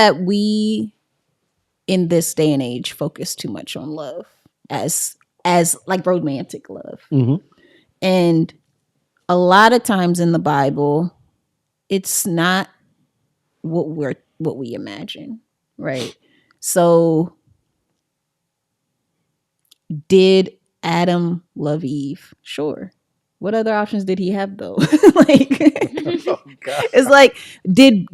that we in this day and age focus too much on love as like romantic love. Mm-hmm. And a lot of times in the Bible, it's not what we imagine, right? So did Adam love Eve? Sure. What other options did he have though? It's like,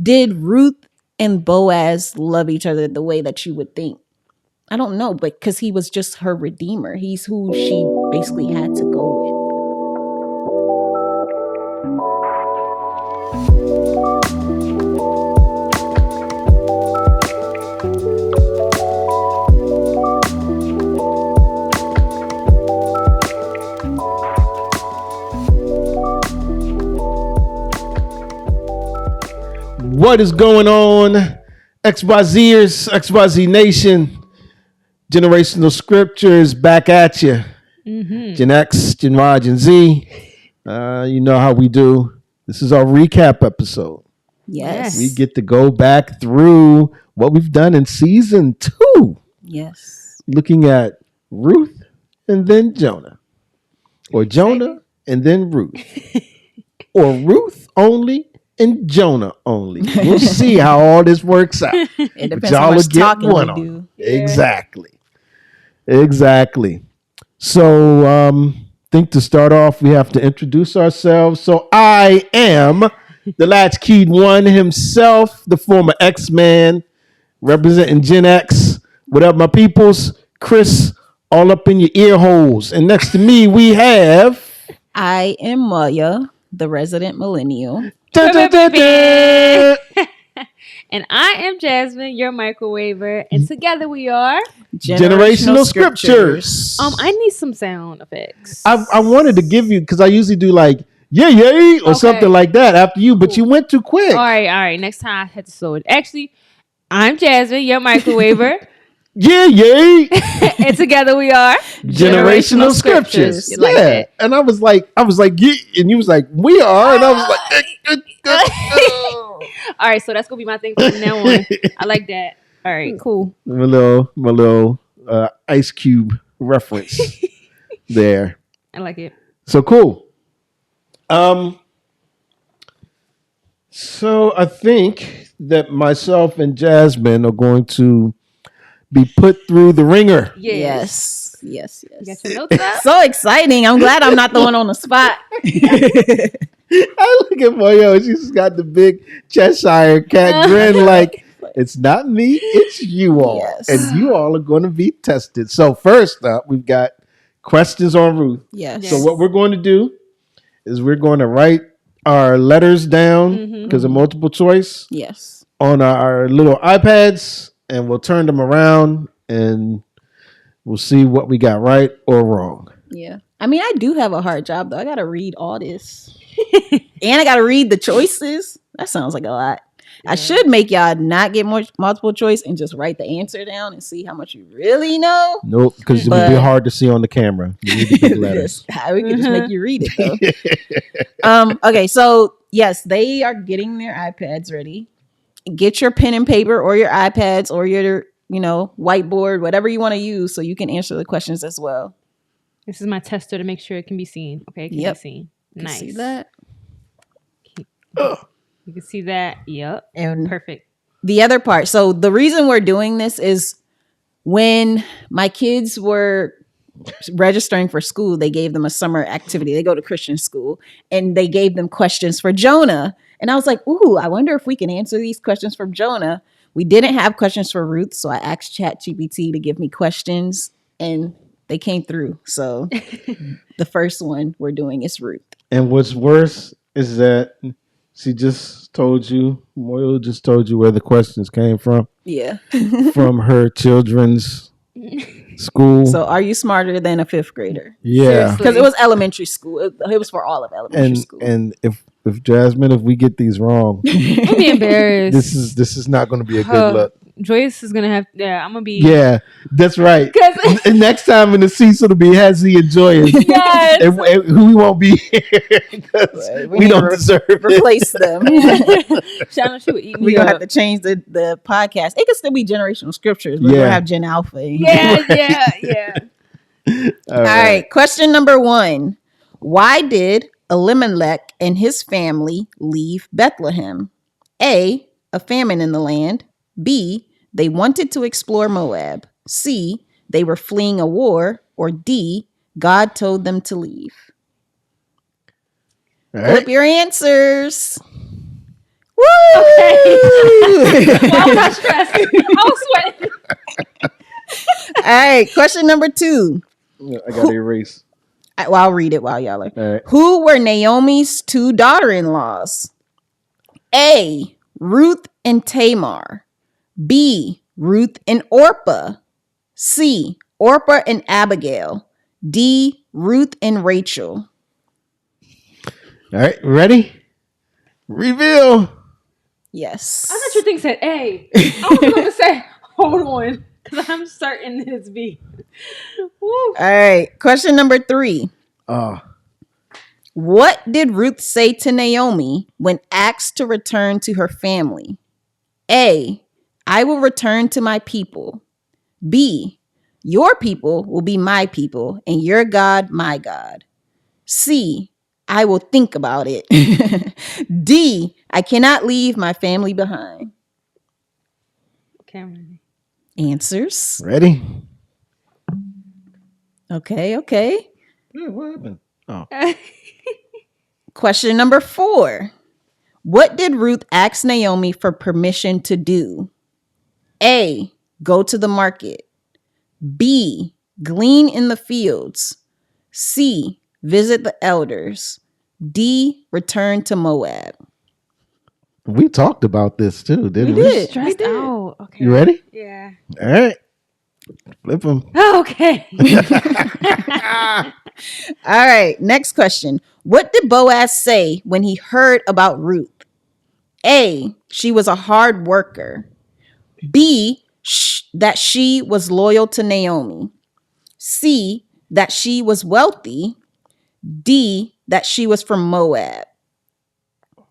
did Ruth and Boaz love each other the way that you would think? I don't know, but because he was just her redeemer. He's who she basically had to go with. What is going on, XYZers, XYZ Nation? Generational Scriptures back at you. Mm-hmm. Gen X, Gen Y, Gen Z. You know how we do. This is our recap episode. Yes. We get to go back through what we've done in season 2. Yes. Looking at Ruth and then Jonah. Or Jonah and then Ruth. Or Ruth only and Jonah only. We'll see how all this works out. It depends on how much talking we do. Exactly. So, think to start off, we have to introduce ourselves. So I am the latchkeyed one himself, the former X-Man, representing Gen X. What up, my peoples? Chris, all up in your ear holes. And next to me, we have... I am Maya, the resident millennial. And I am Jasmine, your microwaver, and together we are Generational Scriptures. I need some sound effects. I wanted to give you, because I usually do like yay or something like that after you, but you went too quick. All right. Next time I had to slow it. Actually, I'm Jasmine, your microwaver. Yay! And together we are Generational Scriptures. You like that? And I was like, yeah, and you was like, we are, and I was like, all right, so that's gonna be my thing from now on. I like that. All right, cool. My little Ice Cube reference there. I like it. So cool. So I think that myself and Jasmine are going to be put through the ringer. Yes. You got your notes up? So exciting. I'm glad I'm not the one on the spot. I look at Moyo. She's got the big Cheshire cat grin like, it's not me, it's you all. Yes. And you all are going to be tested. So first up, we've got questions on Ruth. Yes. So what we're going to do is we're going to write our letters down because of multiple choice. Yes. On our little iPads, and we'll turn them around and we'll see what we got right or wrong. Yeah. I mean, I do have a hard job, though. I got to read all this. And I got to read the choices. That sounds like a lot. Yeah. I should make y'all not get multiple choice and just write the answer down and see how much you really know. Nope, because it would be hard to see on the camera. You need the big letters. We can just make you read it, though. Okay, so yes, they are getting their iPads ready. Get your pen and paper or your iPads or your, whiteboard, whatever you want to use so you can answer the questions as well. This is my tester to make sure it can be seen. Okay, it can be seen. Nice. See that? You can see that. Yep. And perfect. The other part. So the reason we're doing this is when my kids were registering for school, they gave them a summer activity. They go to Christian school and they gave them questions for Jonah. And I was like, ooh, I wonder if we can answer these questions from Jonah. We didn't have questions for Ruth, so I asked ChatGPT to give me questions and they came through. So the first one we're doing is Ruth. And what's worse is that she just told you, Moyo just told you where the questions came from. Yeah. From her children's school. So are you smarter than a fifth grader? Yeah. Because it was elementary school. It was for all of elementary school. And if Jasmine, if we get these wrong, I'm be embarrassed. this is not going to be a good look. Joyce is gonna have. Yeah, I'm gonna be. Yeah, that's right. 'Cause- And next time in the season it'll be Hezzy and Joyous. Yes. and who won't be here because we don't deserve it. Replace them. Shannon, she would eat me We're gonna up. have to change the podcast. It could still be generational scriptures, but Yeah. we'll have Gen Alpha. Yeah. All right. Question number 1. Why did Elimilech and his family leave Bethlehem? A famine in the land. B, they wanted to explore Moab. C, they were fleeing a war. Or D, God told them to leave. All Flip right. your answers. Woo! I'm not stressed. I was sweating. All right. Question number 2. I got to erase. I'll read it while y'all are. All right. Who were Naomi's 2 daughter-in-laws? A, Ruth and Tamar. B, Ruth and Orpah. C, Orpah and Abigail. D, Ruth and Rachel. All right. Ready? Reveal. Yes. I thought your thing said A. I was going to say, hold on, because I'm certain it's B. Woo. All right. Question number 3. What did Ruth say to Naomi when asked to return to her family? A, I will return to my people. B, your people will be my people and your God my God. C, I will think about it. D, I cannot leave my family behind. Okay, I'm ready. Answers. Ready? Okay. Yeah, what happened? Oh. Question number 4. What did Ruth ask Naomi for permission to do? A, go to the market. B, glean in the fields. C, visit the elders. D, return to Moab. We talked about this too, didn't we? did. Stressed out. Okay. You ready? Yeah. All right. Flip them. Okay. All right, next question. What did Boaz say when he heard about Ruth? A, she was a hard worker. B, that she was loyal to Naomi. C, that she was wealthy. D, that she was from Moab.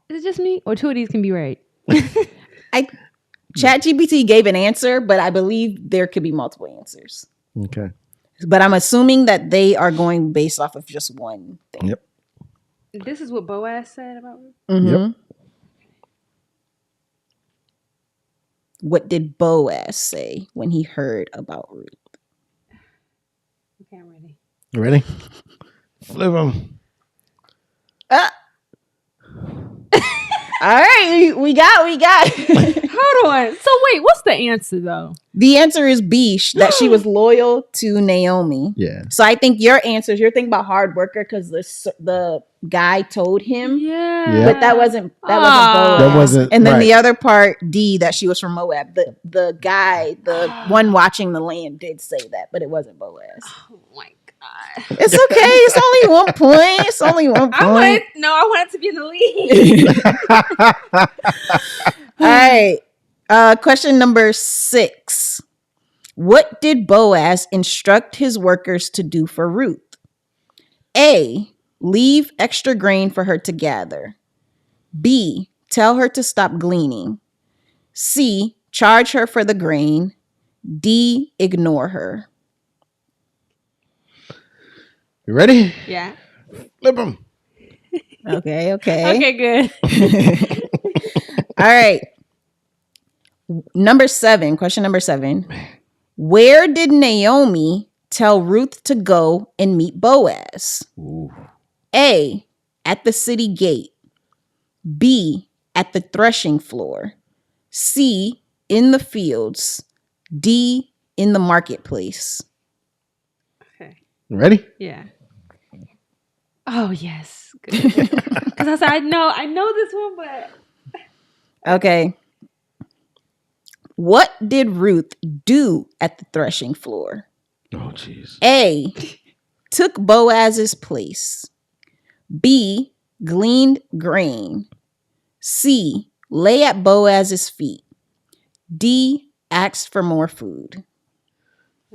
Is it just me? Or 2 of these can be right? ChatGPT gave an answer, but I believe there could be multiple answers. Okay. But I'm assuming that they are going based off of just one thing. Yep. This is what Boaz said about Ruth? Mm-hmm. Yep. What did Boaz say when he heard about Ruth? Okay, I'm ready. You ready? Flip them. All right, we got. Hold on. So wait, what's the answer though? The answer is B, that she was loyal to Naomi. Yeah. So I think your answers, you're thinking about hard worker because the guy told him. Yeah. But that wasn't Boaz. That wasn't. And then right. the other part, D, that she was from Moab. The guy, the one watching the land, did say that, but it wasn't Boaz. Oh my god. It's okay. It's only 1 point. It's only 1 point. I wanted to be in the lead. All right. Question number 6. What did Boaz instruct his workers to do for Ruth? A, leave extra grain for her to gather. B, tell her to stop gleaning. C, charge her for the grain. D, ignore her. You ready? Yeah. Flip them. Okay. Okay, good. All right. Question number 7. Where did Naomi tell Ruth to go and meet Boaz? Ooh. A, at the city gate. B, at the threshing floor. C, in the fields. D, in the marketplace. Okay. You ready? Yeah. Oh yes. Because I said I know this one, but Okay. What did Ruth do at the threshing floor? Oh, jeez. A, took Boaz's place. B, gleaned grain. C, lay at Boaz's feet. D, asked for more food.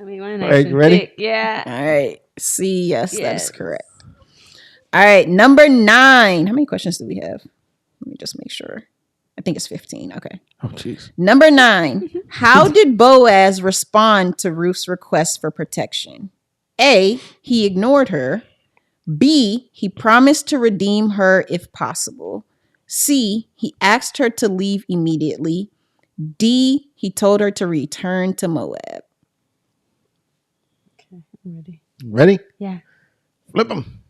I mean, mine All right, actually you ready? thick. Yeah. All right. C, yes, that is Yes. correct. All right, number 9. How many questions do we have? Let me just make sure. I think it's 15. Okay. Oh, jeez. Number 9. How did Boaz respond to Ruth's request for protection? A, he ignored her. B, he promised to redeem her if possible. C, he asked her to leave immediately. D, he told her to return to Moab. Okay, I'm ready. Ready? Yeah. Flip them.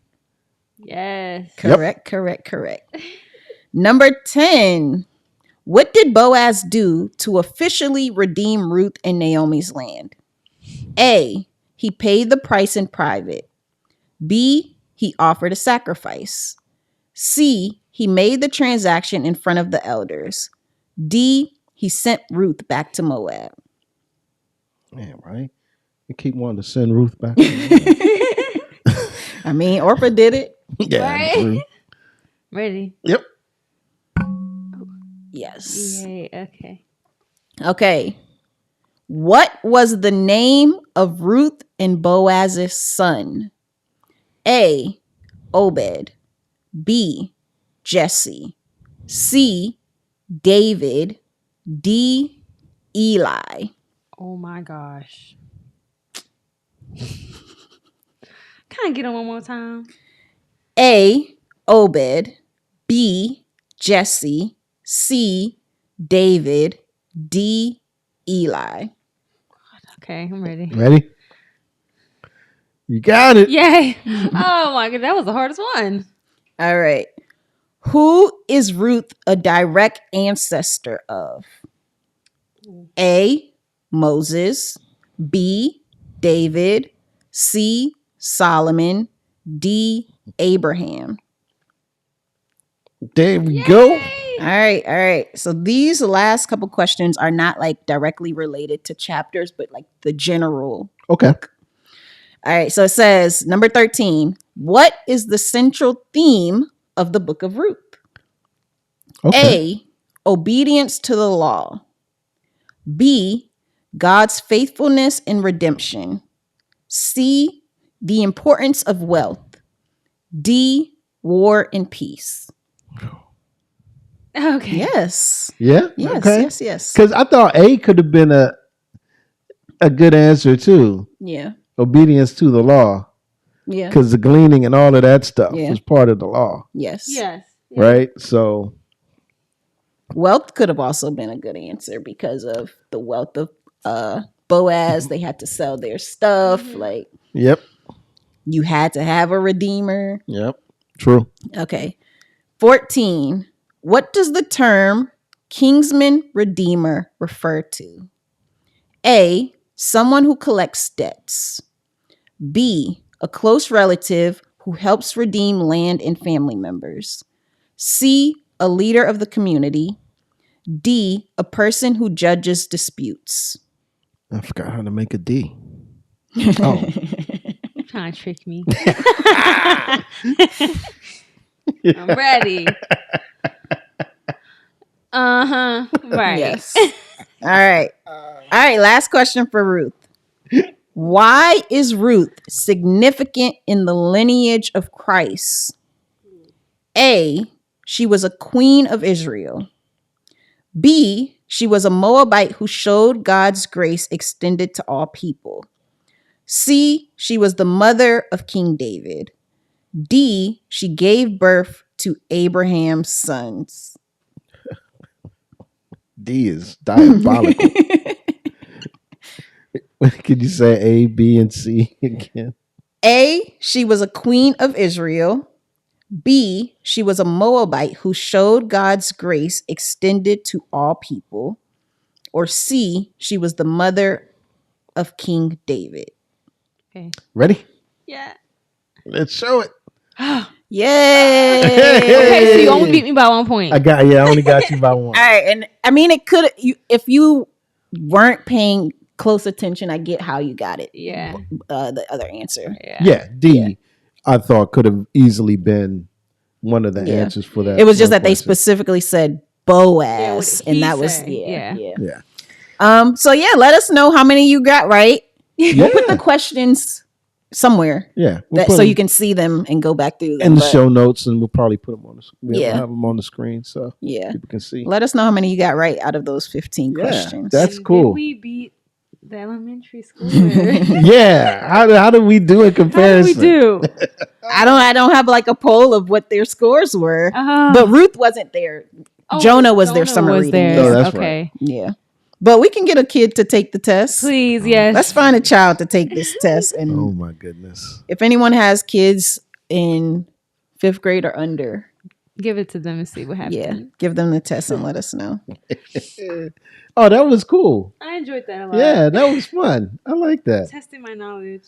Yes. Correct. Number 10. What did Boaz do to officially redeem Ruth and Naomi's land? A, he paid the price in private. B, he offered a sacrifice. C, he made the transaction in front of the elders. D, he sent Ruth back to Moab. Man, right? You keep wanting to send Ruth back. To I mean, Orpah did it. yeah, Right. true. Ready. Yep. Yes. Yay. Okay. Okay. What was the name of Ruth and Boaz's son? A, Obed. B, Jesse. C, David. D, Eli. Oh my gosh. Can I get on one more time? A, Obed. B, Jesse. C, David. D, Eli. Okay, I'm ready. Ready? You got it. Yay. Oh my god, that was the hardest one. All right. Who is Ruth a direct ancestor of? A, Moses. B, David. C, Solomon. D, Abraham. There we go. All right. So these last couple questions are not like directly related to chapters, but like the general. Okay. All right. So it says, number 13, what is the central theme of the Book of Ruth? Okay. A, obedience to the law. B, God's faithfulness and redemption. C, the importance of wealth. D, war and peace. Okay. Yes. Yeah. Yes. Okay. Yes. Because I thought A could have been a good answer too. Yeah. Obedience to the law, Yeah. because the gleaning and all of that stuff Yeah. was part of the law, Yes. Yes. right? So Wealth could have also been a good answer because of the wealth of Boaz. They had to sell their stuff. Like yep. you had to have a redeemer. True. Okay. 14. What does the term Kinsmen Redeemer refer to? A, someone who collects debts. B, a close relative who helps redeem land and family members. C, a leader of the community. D, a person who judges disputes. I forgot how to make a D. Oh. You're trying to trick me. I'm ready. Right. Yes. All right. Last question for Ruth. Why is Ruth significant in the lineage of Christ? A, she was a queen of Israel. B, she was a Moabite who showed God's grace extended to all people. C, she was the mother of King David. D, she gave birth to Abraham's sons. D is diabolical. Could you say A, B, and C again? A, she was a queen of Israel. B, she was a Moabite who showed God's grace extended to all people. Or C, she was the mother of King David. Okay. Ready? Yeah. Let's show it. Yay! Okay, so you only beat me by 1 point. I only got you by one. All right, and I mean, it could if you weren't paying close attention, I get how you got it. Yeah. The other answer. Yeah, D, I thought could have easily been one of the Yeah. answers for that. It was just one that they question. specifically said Yeah, Boaz, what and he that was said. yeah. Yeah. So yeah, let us know how many you got right. Yeah. We'll put the questions somewhere Yeah. We'll that put so them you can see them and go back through them. in the but show notes, and we'll probably put them on the screen. Yeah. We'll have them on the screen so yeah, people can see. let us know how many you got right out of those 15 Yeah, questions. that's And cool. Did we beat the elementary school? Yeah. How do we do in How did comparison? we do? I don't have like a poll of what their scores were, Uh, but Ruth wasn't there. Jonah was their summer was reading. there. Oh, that's okay. Yeah, but we can get a kid to take the test. Please, yes. Let's find a child to take this test. And Oh my goodness. if anyone has kids in 5th grade or under, Give it to them and see what happens. yeah, give them the test and let us know. Oh, that was cool. I enjoyed that a lot. Yeah, that was fun. I like that. Testing my knowledge.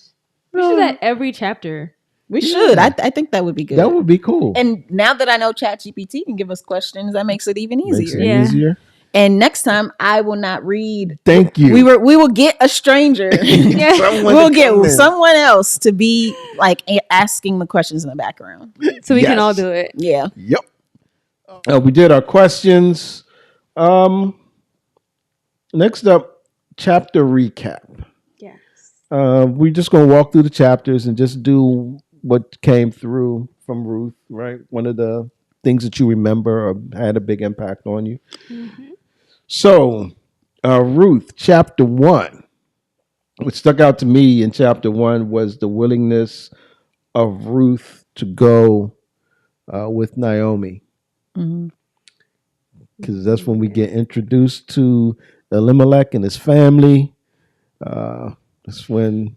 We should do that every chapter. We should. Yeah. I think that would be good. That would be cool. And now that I know ChatGPT can give us questions, that makes it even Makes easier. it Yeah. easier. And next time, I will not read. Thank you. We will get a stranger. Someone We'll to get come in. someone else to be like asking the questions in the background. So we can Yes. all do it. Yeah. Yep. We did our questions. Next up, chapter recap. Yes. We're just going to walk through the chapters and just do what came through from Ruth, right? One of the things that you remember or had a big impact on you. Mm-hmm. So, Ruth, chapter 1. What stuck out to me in chapter 1 was the willingness of Ruth to go with Naomi. Mhm. Because that's when we get introduced to Elimilech and his family. That's when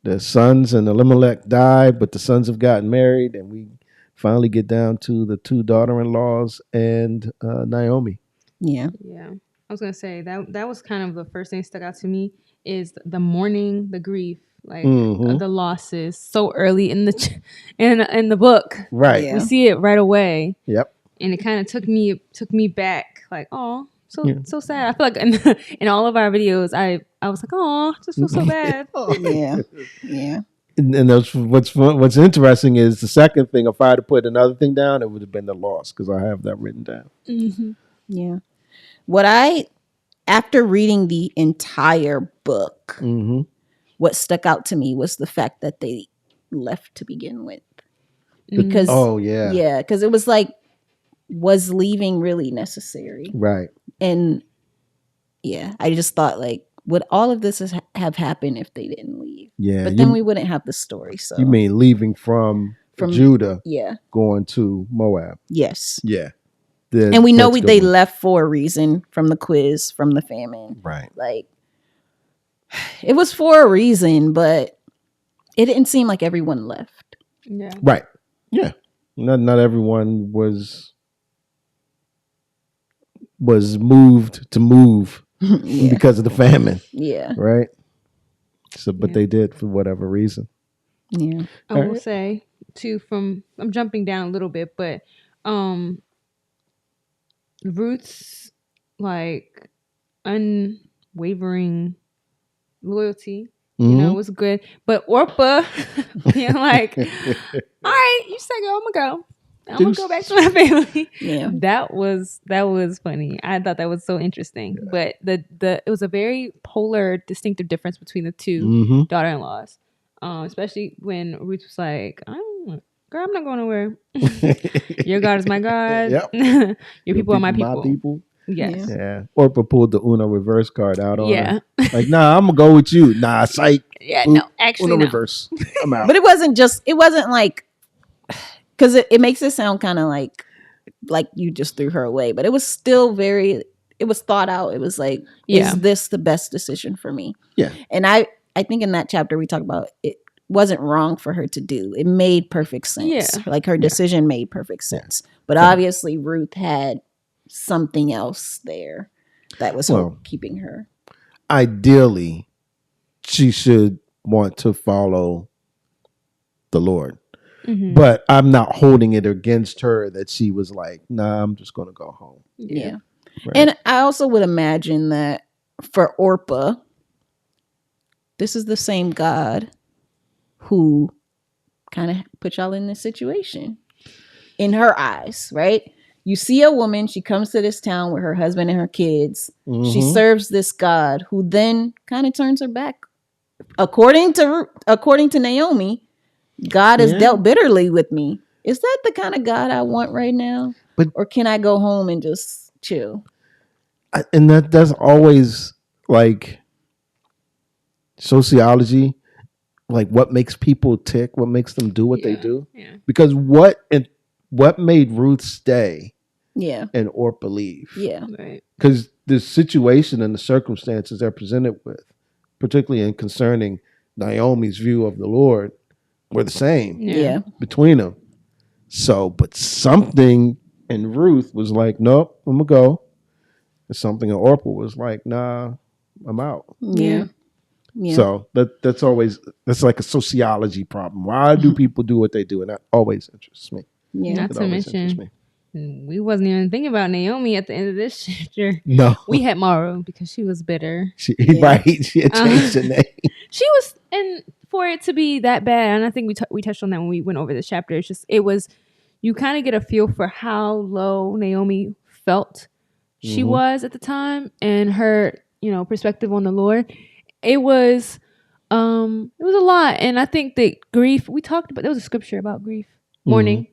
the sons and Elimilech died, but the sons have gotten married, and we finally get down to the 2 daughter-in-laws and Naomi. Yeah. Yeah. I was gonna say that was kind of the first thing that stuck out to me is the mourning, the grief, like Mhm. the losses so early in the in the book. Right. Yeah. We see it right away. Yep. And it kind of took me back, like, oh, Yeah. so sad. I feel like in all of our videos, I was like, oh, just feel so bad. Yeah. Yeah. And that's what's interesting is the second thing. If I had to put another thing down, it would have been the loss because I have that written down. Mm-hmm. Yeah. After reading the entire book, Mm-hmm. what stuck out to me was the fact that they left to begin with. Because Oh yeah. yeah, because it was like, was leaving really necessary? Right. And yeah, I just thought like, would all of this have happened if they didn't leave? Yeah. But then we wouldn't have the story. So You mean leaving from Judah yeah, going to Moab? yes. Yeah. And we know That's they good one. left for a reason, from the quiz, from the famine. Right. Like, it was for a reason, but it didn't seem like everyone left. Yeah. Right. Yeah. Not everyone was moved to move Yeah. because of the famine. Yeah. Right. So, but Yeah. they did for whatever reason. Yeah. I will Alright. say too, I'm jumping down a little bit, but Ruth's like unwavering loyalty, you know, was good. But Orpah being like, all right, you say go, I'm gonna go. I'm gonna go back to my family. Yeah. That was funny. I thought that was so interesting. But it was a very polar, distinctive difference between the two Mm-hmm. daughter-in-laws. Especially when Ruth was like, girl, I'm not going nowhere. Your God is my God. Yep. Your people are my people. My people. Yes. Yeah. Orpah pulled the Uno reverse card out on Yeah. her. Like, nah, I'm gonna go with you. Nah, psych. Yeah. No, actually, Uno no. reverse. I'm out. But it wasn't like, because it makes it sound kind of like you just threw her away, but it was still it was thought out. It was like, Yeah. is this the best decision for me? Yeah. And I think in that chapter we talk about it wasn't wrong for her to do. It made perfect sense. Yeah. Like her decision made perfect sense. But obviously Ruth had something else there that was keeping her. Ideally, she should want to follow the Lord. Mhm. But I'm not holding it against her that she was like, nah, I'm just going to go home. Yeah. Right? And I also would imagine that for Orpah, this is the same God who kind of put y'all in this situation. in her eyes, right? You see a woman, she comes to this town with her husband and her kids. She serves this God who then kind of turns her back. According to Naomi, God has dealt bitterly with me. Is that the kind of God I want right now? Or can I go home and just chill? And that's always like sociology, like what makes people tick, what makes them do what they do. Yeah. Because what made Ruth stay and Orpah leave? Yeah. Right. Because the situation and the circumstances they're presented with, particularly in concerning Naomi's view of the Lord, were the same Yeah. between them. So, but something in Ruth was like, nope, I'm going to go. And something in Orpah was like, nah, I'm out. Yeah. So that's like a sociology problem. Why do people do what they do? And that always interests me. Yeah. Not to mention, we wasn't even thinking about Naomi at the end of this chapter. No. We had Mara because she was bitter. Right. She had changed her name. She was, and for it to be that bad, and I think we touched on that when we went over this chapter, it was, you kind of get a feel for how low Naomi felt she was at the time and her, perspective on the Lord. It was a lot. And I think that grief, we talked about, there was a scripture about grief, mourning.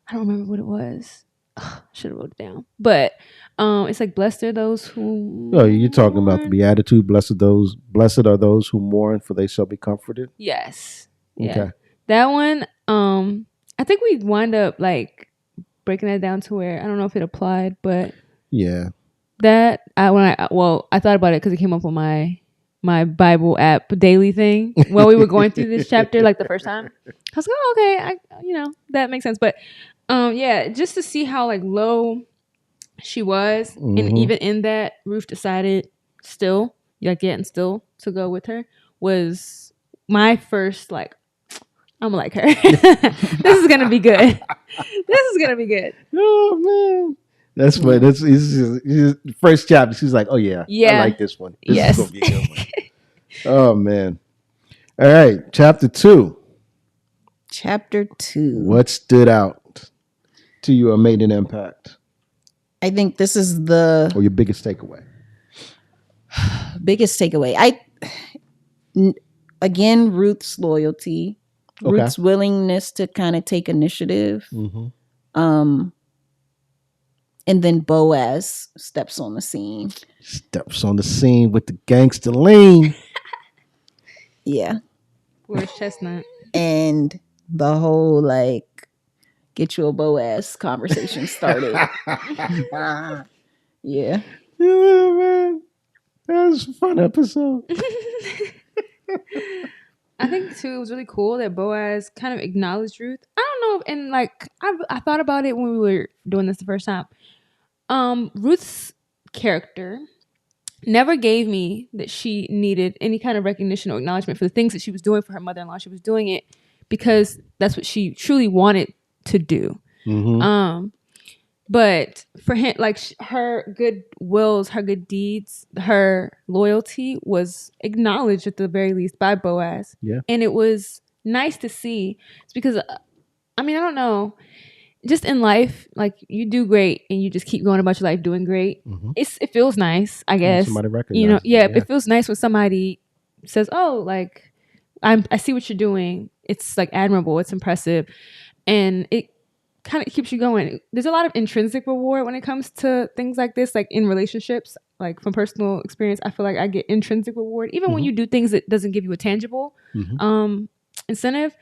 I don't remember what it was. I should have wrote it down. But it's like, blessed are those who you're talking about the Beatitude. Blessed are those who mourn, for they shall be comforted. Yes. Okay. Yeah. That one, I think we wind up like breaking that down to where, I don't know if it applied, but yeah. That I thought about it because it came up on my Bible app daily thing while we were going through this chapter like the first time. I was like, oh, okay, that makes sense. But just to see how like low she was, and even in that, Ruth decided still to go with her, was my first like, I'm like her. This is gonna be good. This is gonna be good. Oh man. That's what. That's his first chapter. She's like, "Oh yeah, I like this one. This is gonna be a good one." Oh man! All right, chapter 2. Chapter 2. What stood out to you or made an impact? I think this is or your biggest takeaway. Biggest takeaway. Again, Ruth's loyalty, Ruth's willingness to kind of take initiative. And then Boaz steps on the scene. Steps on the scene with the gangster lean. Yeah. Where's Chestnut? And the whole like, get you a Boaz conversation started. Yeah. Yeah, man. That was a fun episode. I think too, it was really cool that Boaz kind of acknowledged Ruth. I don't know, and like I thought about it when we were doing this the first time. Ruth's character never gave me that she needed any kind of recognition or acknowledgement for the things that she was doing for her mother-in-law. She was doing it because that's what she truly wanted to do. But for him, like her good wills, her good deeds, her loyalty was acknowledged at the very least by Boaz. Yeah. And it was nice to see. It's because, I don't know. Just in life, like you do great and you just keep going about your life doing great. It feels nice, I guess. Somebody recognizes it feels nice when somebody says, "Oh, like I see what you're doing. It's like admirable. It's impressive," and it kind of keeps you going. There's a lot of intrinsic reward when it comes to things like this, like in relationships. Like from personal experience, I feel like I get intrinsic reward even when you do things that doesn't give you a tangible incentive.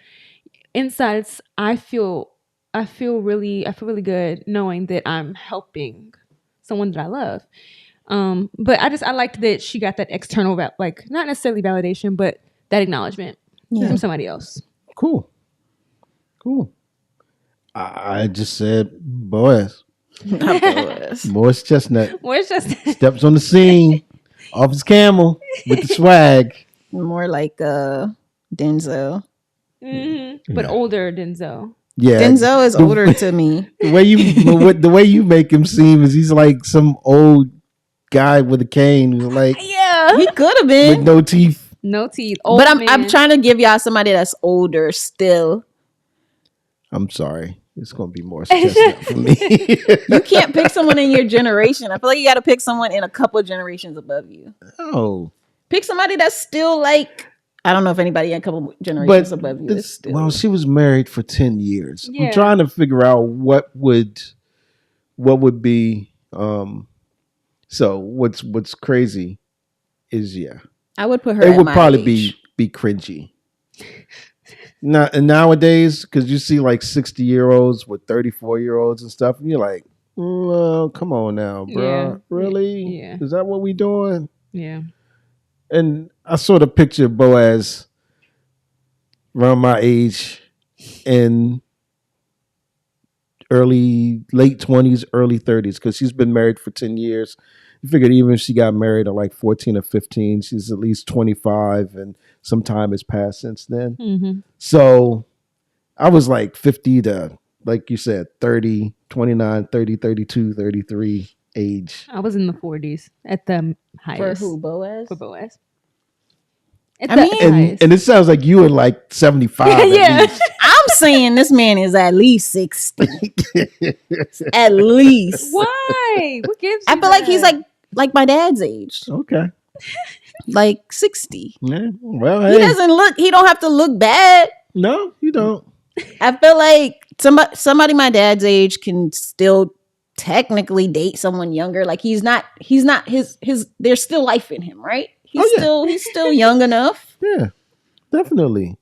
Inside, I feel really good knowing that I'm helping someone that I love. But I liked that she got that external, like not necessarily validation, but that acknowledgement from somebody else. Cool. I just said Boaz. Not Boaz. Morris Chestnut. Morris Chestnut Steps on the scene off his camel with the swag. More like Denzel. But older Denzel. Yeah, Denzel is older to me. The way you make him seem is he's like some old guy with a cane who's like, yeah, he could have been with no teeth. Old but man. I'm trying to give y'all somebody that's older still. I'm sorry. It's gonna be Morris Chestnut for me. You can't pick someone in your generation. I feel like you got to pick someone in a couple of generations above you. Oh, Pick somebody that's still like, I don't know if anybody in a couple generations above you is still. well, she was married for 10 years. Yeah. I'm trying to figure out what would be. So what's crazy is I would put her. it at would my probably age. be cringy. Nowadays, because you see like 60-year-olds with 34-year-olds and stuff, and you're like, well, come on now, bro. Yeah. Really? Yeah. Is that what we doing? Yeah. And I sort of picture Boaz around my age in late 20s, early 30s, because she's been married for 10 years. You figured even if she got married at like 14 or 15, she's at least 25, and some time has passed since then. Mm-hmm. So I was like 50 to, like you said, 30, 29, 30, 32, 33 age. I was in the 40s at the highest. For who, Boaz? For Boaz. I mean- And it sounds like you were like 75 Yeah. at least. I'm saying this man is at least 60. At least. Why? What gives you I feel like he's that? like my dad's age. Okay. Like 60. Yeah. Well, He hey. doesn't look, he don't have to look bad. No, you don't. I feel like somebody my dad's age can still technically date someone younger. Like he's not his there's still life in him, right? He's still young enough. Yeah, definitely.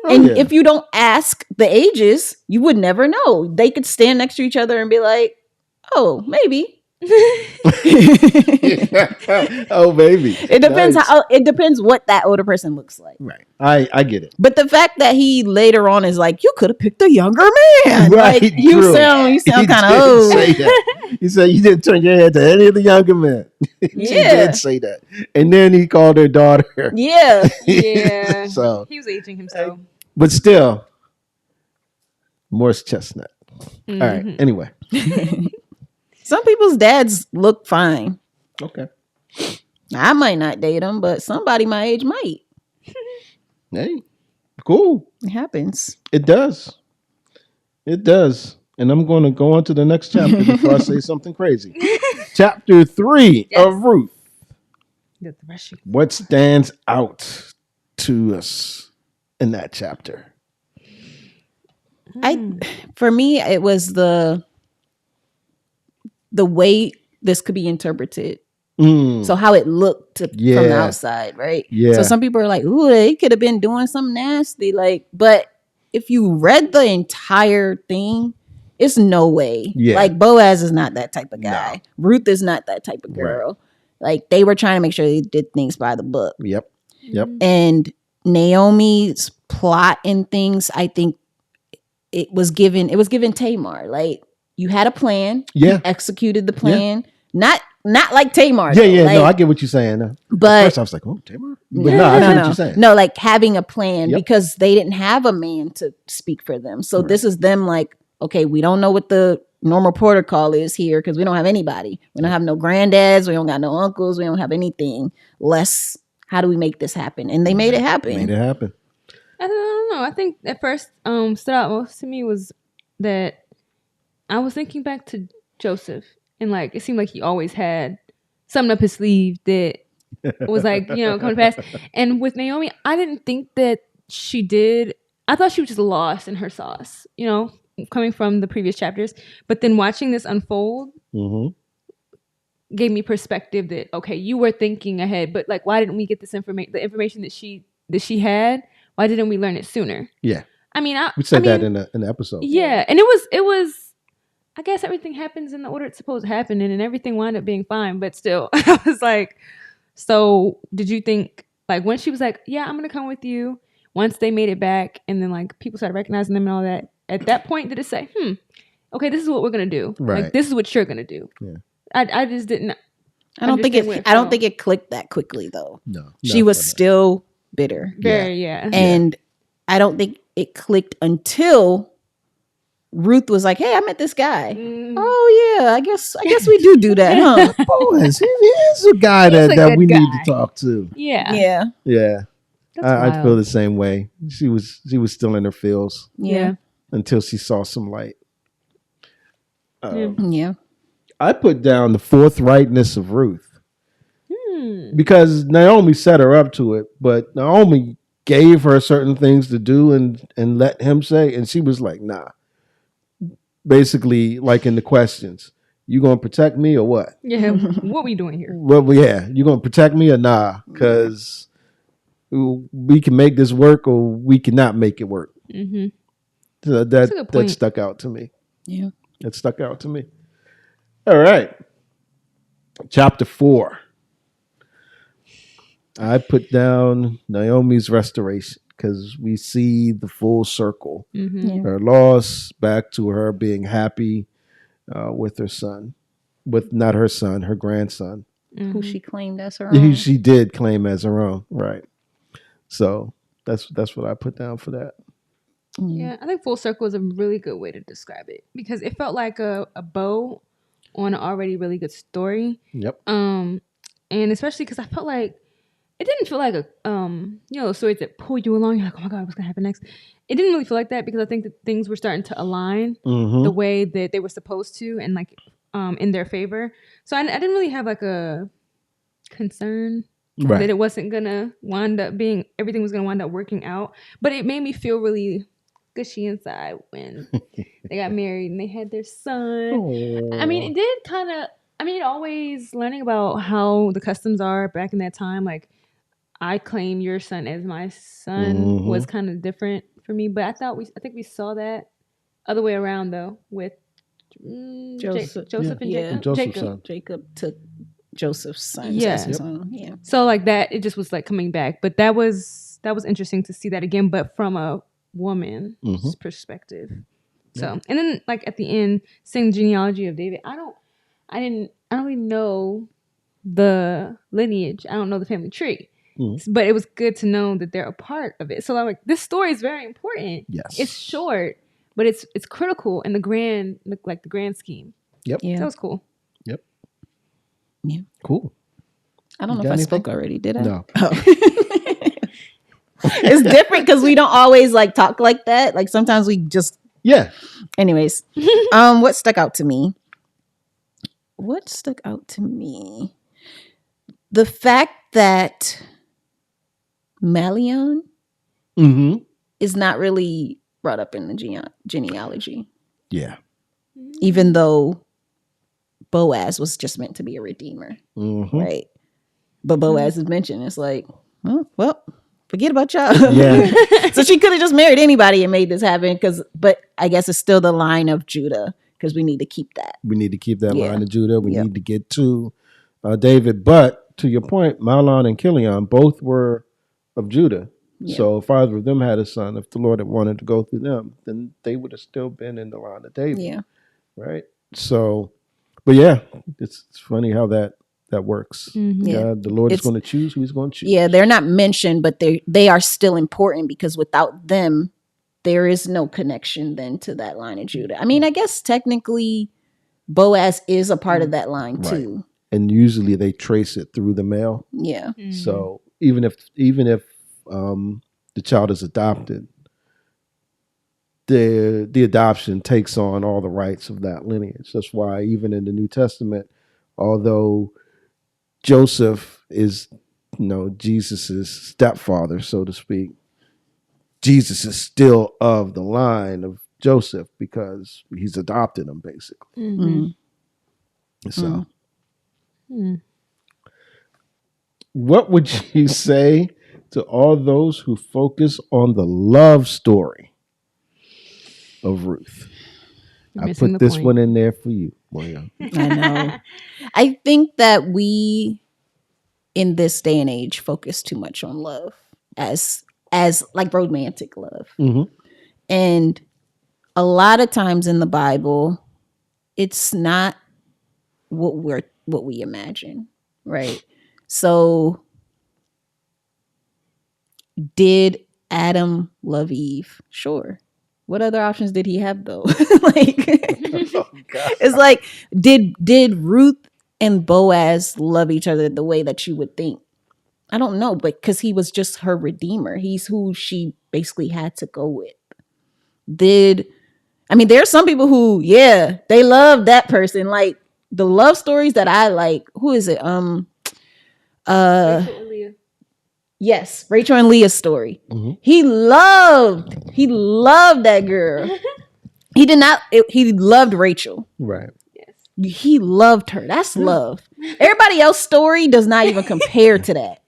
And yeah. if you don't ask the ages, you would never know. They could stand next to each other and be like, "Oh, maybe." Oh, baby. It depends Nice. it depends what that older person looks like. Right. I get it. But the fact that he later on is like, you could have picked a younger man. Right, Like you true. sound He kind of did old. say that. He said you didn't turn your head to any of the younger men. He Yeah. did say that. And then he called her daughter. Yeah. Yeah. So, He was aging himself. but still, Morris Chestnut. Mm-hmm. All right. Anyway. Some people's dads look fine. Okay. I might not date them, but somebody my age might. Hey, cool. It happens. It does. It does. And I'm going to go on to the next chapter before I say something crazy. Chapter 3 Yes. of Ruth. The threshing. What stands out to us in that chapter? For me, it was the way this could be interpreted. So how it looked from the Yeah. outside, right? Yeah. So some people are like, "Ooh, they could have been doing something nasty." Like, but if you read the entire thing, it's no way. Yeah. Like Boaz is not that type of guy. Ruth is not that type of girl. Like they were trying to make sure they did things by the book. Yep. Yep. And Naomi's plot and things, I think it was given Tamar. Like you had a plan, Yeah. you executed the plan. Not like Tamar. Yeah, though. yeah. Like, No, I get what you're saying. At but first I was like, oh, Tamar? But no, I get what you're saying. No, like having a plan Yep. because they didn't have a man to speak for them. So this is them like, okay, we don't know what the normal protocol is here because we don't have anybody. We don't have no granddads. We don't got no uncles. We don't have anything. How do we make this happen? And they made it happen. Made it happen. I don't know. I think at first stood out most to me was that I was thinking back to Joseph, and like it seemed like he always had something up his sleeve that was like, coming to pass. And with Naomi, I didn't think that she did. I thought she was just lost in her sauce, coming from the previous chapters. But then watching this unfold gave me perspective that, okay, you were thinking ahead, but like, why didn't we get this information, the information that she had? Why didn't we learn it sooner? Yeah. I mean, We said that in the episode. yeah, and it was. I guess everything happens in the order it's supposed to happen, and everything wound up being fine. But still, I was like, so did you think like when she was like, yeah, I'm gonna come with you? Once they made it back, and then like people started recognizing them and all that. At that point, did it say, okay, this is what we're gonna do? Right. Like this is what you're gonna do? Yeah. I just didn't. I don't think it clicked that quickly though. No. She was still bitter. Very yeah. And I don't think it clicked until Ruth was like, "Hey, I met this guy." Oh yeah, I guess we do that, huh? Boaz, he's a guy He's a that good we need guy. to talk to. Yeah. Yeah, Yeah. That's I wild. feel the same way. She was still in her feels Yeah. until she saw some light. Yeah. I put down the forthrightness of Ruth Hmm. because Naomi set her up to it, but Naomi gave her certain things to do and let him say, and she was like, nah. Basically, like in the questions, you gonna protect me or what? Yeah. What we doing here? Well, yeah, you gonna protect me or nah? Because we can make this work or we cannot make it work. Mm-hmm. So That's a good that point. stuck out to me. Yeah. That stuck out to me. All right. Chapter 4. I put down Naomi's restoration because we see the full circle. Mm-hmm. Yeah. Her loss back to her being happy with her son, with not her son, her grandson. Who she claimed as her own. She did claim as her own, right? So that's what I put down for that. Yeah, I think full circle is a really good way to describe it because it felt like a bow on an already really good story. Yep. And especially because I felt like it didn't feel like a stories that pull you along. You're like, oh my god, what's gonna happen next? It didn't really feel like that because I think that things were starting to align the way that they were supposed to, and like in their favor. So I didn't really have like a concern that it wasn't gonna wind up being everything was gonna wind up working out, but it made me feel really gushy inside when they got married and they had their son. Aww. I mean, it did kind of. I mean, always learning about how the customs are back in that time, like. I claim your son as my son was kind of different for me, but I think we saw that other way around though with Joseph and Jacob. Joseph's son. Jacob took Joseph's son Yeah. as his own. Yeah. So like that, it just was like coming back, but that was interesting to see that again, but from a woman's perspective. So and then like at the end, seeing the genealogy of David, I don't really know the lineage. I don't know the family tree. But it was good to know that they're a part of it. So I'm like, this story is very important. Yes. It's short, but it's critical in the grand scheme. Yep. Yeah. That was cool. Yep. Yeah. Cool. I don't know You if I got spoke already, did I? No. Oh. It's different because we don't always like talk like that. Like sometimes we just anyways. What stuck out to me? The fact that Malion is not really brought up in the genealogy. Yeah. Even though Boaz was just meant to be a redeemer. Right. But Boaz is mentioned. It's like, well, forget about y'all. Yeah. So she could have just married anybody and made this happen. But I guess it's still the line of Judah because we need to keep that. We need to keep that line of Judah. We need to get to David. But to your point, Mahlon and Chilion both were of Judah. Yeah. So if either of them had a son, if the Lord had wanted to go through them, then they would have still been in the line of David. Yeah. Right. So, but yeah, it's funny how that works. The Lord is going to choose who he's going to choose. Yeah, they're not mentioned, but they are still important because without them, there is no connection then to that line of Judah. I mean, I guess technically Boaz is a part of that line too. Right. And usually they trace it through the male. Yeah. So even if the child is adopted, the adoption takes on all the rights of that lineage. That's why even in the New Testament, although Joseph is, Jesus's stepfather, so to speak, Jesus is still of the line of Joseph because he's adopted him basically. So. What would you say to all those who focus on the love story of Ruth? I put this one in there for you, Moya. I know. I think that we, in this day and age, focus too much on love as like romantic love. And a lot of times in the Bible, it's not what we imagine, right? So did Adam love Eve? Sure. What other options did he have though? It's like, did Ruth and Boaz love each other the way that you would think? I don't know, but because he was just her redeemer. He's who she basically had to go with. Did I mean, there are some people who, yeah, they love that person. Like the love stories that I like. Who is it? Rachel and Leah. Yes, Rachel and Leah's story. Mm-hmm. He loved that girl. He did not. He loved Rachel. Right. Yes. He loved her. That's love. Everybody else's story does not even compare to that.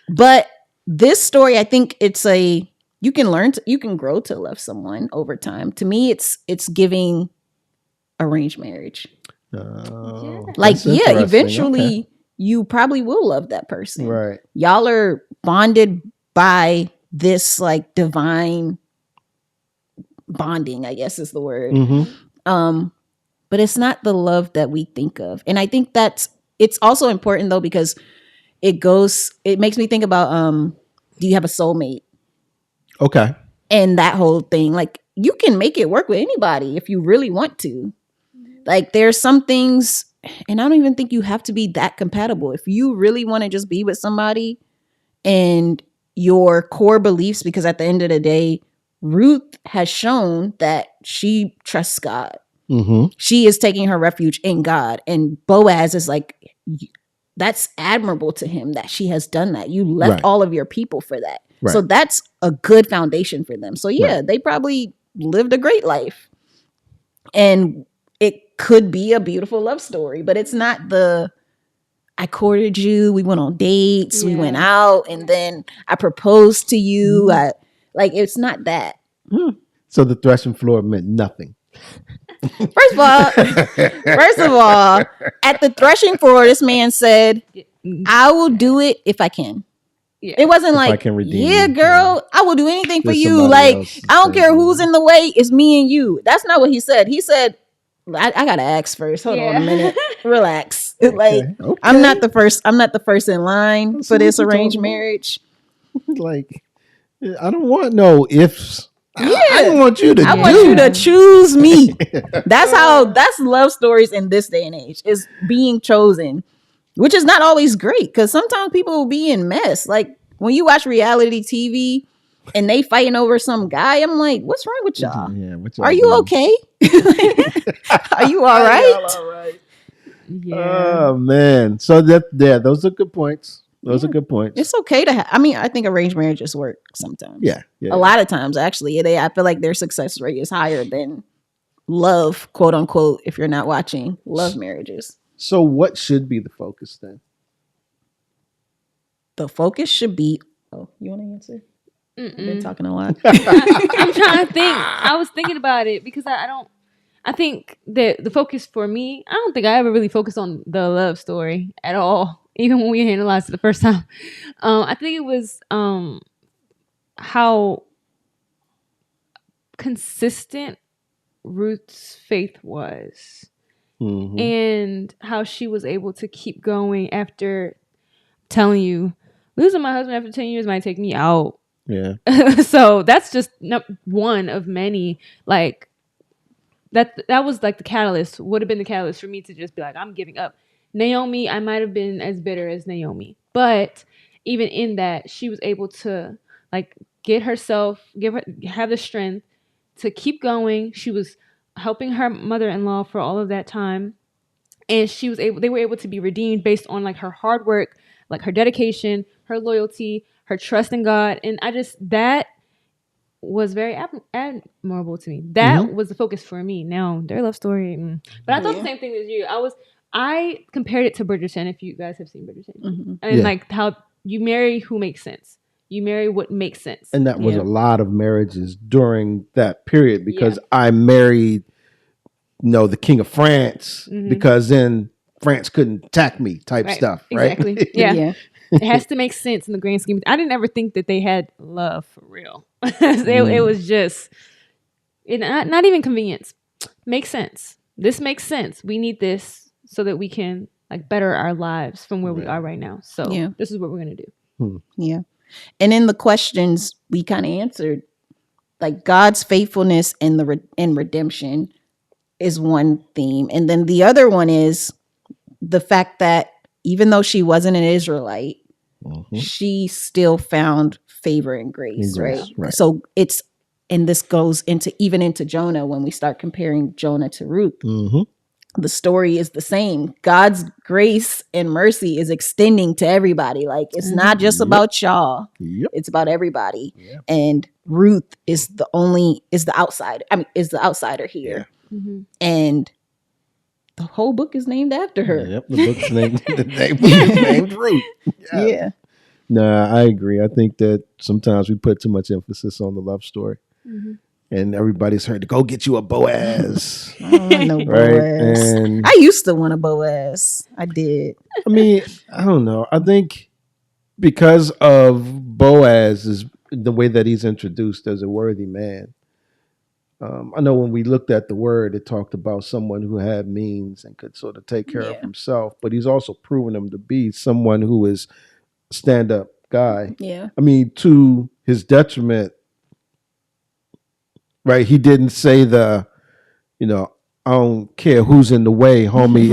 But this story, I think it's you can grow to love someone over time. To me, it's giving arranged marriage. Like, yeah, eventually okay. you probably will love that person. Right. Y'all are bonded by this like divine bonding, I guess is the word. Mm-hmm. But it's not the love that we think of. And I think it's also important though, because it makes me think about, do you have a soulmate? Okay. And that whole thing, like you can make it work with anybody if you really want to. Like there's some things, and I don't even think you have to be that compatible. If you really want to just be with somebody and your core beliefs, because at the end of the day, Ruth has shown that she trusts God. Mm-hmm. She is taking her refuge in God. And Boaz is like, that's admirable to him that she has done that. You left all of your people for that. Right. So that's a good foundation for them. So yeah, they probably lived a great life. And it could be a beautiful love story, but it's not I courted you, we went on dates, we went out, and then I proposed to you. It's not that. So the threshing floor meant nothing. First of all, at the threshing floor, this man said, I will do it if I can. Yeah. It wasn't like, yeah, girl, I will do anything for you. Like, I don't care who's in the way. It's me and you. That's not what he said. He said, I gotta ask first. Hold on a minute. Relax. Okay. I'm not the first in line for this arranged marriage. Like, I don't want no ifs. Yeah. I want you to want you to choose me. That's love stories in this day and age, is being chosen, which is not always great because sometimes people will be in mess. Like when you watch reality TV and they fighting over some guy, I'm like, what's wrong with y'all? Yeah, are you okay? Are you all right? Yeah. Oh man. So those are good points. Those are good points. It's okay to have. I mean, I think arranged marriages work sometimes. Yeah. A lot of times, actually, I feel like their success rate is higher than love, quote unquote, if you're not watching love marriages. So what should be the focus then? The focus should be. Oh, you want to answer? I've been talking a lot. I'm trying to think. I was thinking about it because I think that the focus for me, I don't think I ever really focused on the love story at all. Even when we analyzed it the first time. I think it was how consistent Ruth's faith was. Mm-hmm. And how she was able to keep going after telling you, losing my husband after 10 years might take me out. Yeah. So that's just one of many. Like that was like the catalyst, would have been the catalyst for me to just be like, I'm giving up. Naomi, I might have been as bitter as Naomi, but even in that, she was able to like have the strength to keep going. She was helping her mother-in-law for all of that time, and they were able to be redeemed based on like her hard work, like her dedication, her loyalty, her trust in God, and that was very admirable to me. That was the focus for me. Now their love story, but I thought the same thing as you. I compared it to Bridgerton, if you guys have seen Bridgerton. And like how you marry who makes sense. You marry what makes sense. And that was a lot of marriages during that period because I married, the King of France because then France couldn't attack me type stuff, right? Exactly. Yeah. It has to make sense in the grand scheme. I didn't ever think that they had love for real. It was just not even convenience. Makes sense. This makes sense. We need this so that we can like better our lives from where we are right now. So this is what we're going to do. Yeah. And in the questions we kind of answered, like God's faithfulness and redemption is one theme. And then the other one is the fact that even though she wasn't an Israelite, she still found favor and grace, right? So it's and this goes into Jonah when we start comparing Jonah to Ruth. Mm-hmm. The story is the same. God's grace and mercy is extending to everybody. Like it's not just about y'all. Yep. It's about everybody. Yep. And Ruth is the outsider. Is the outsider here. Yeah. Mm-hmm. And the whole book is named after her. Yep. The book's named Ruth. Yeah. Nah, I agree. I think that sometimes we put too much emphasis on the love story. Mm-hmm. And everybody's heard to go get you a Boaz. I don't want no Boaz. Right? And I used to want a Boaz. I did. I mean, I don't know. I think because of Boaz is the way that he's introduced as a worthy man. I know when we looked at the word, it talked about someone who had means and could sort of take care of himself, but he's also proven him to be someone who is a stand-up guy. Yeah. I mean, to his detriment, right? He didn't say I don't care who's in the way, homie.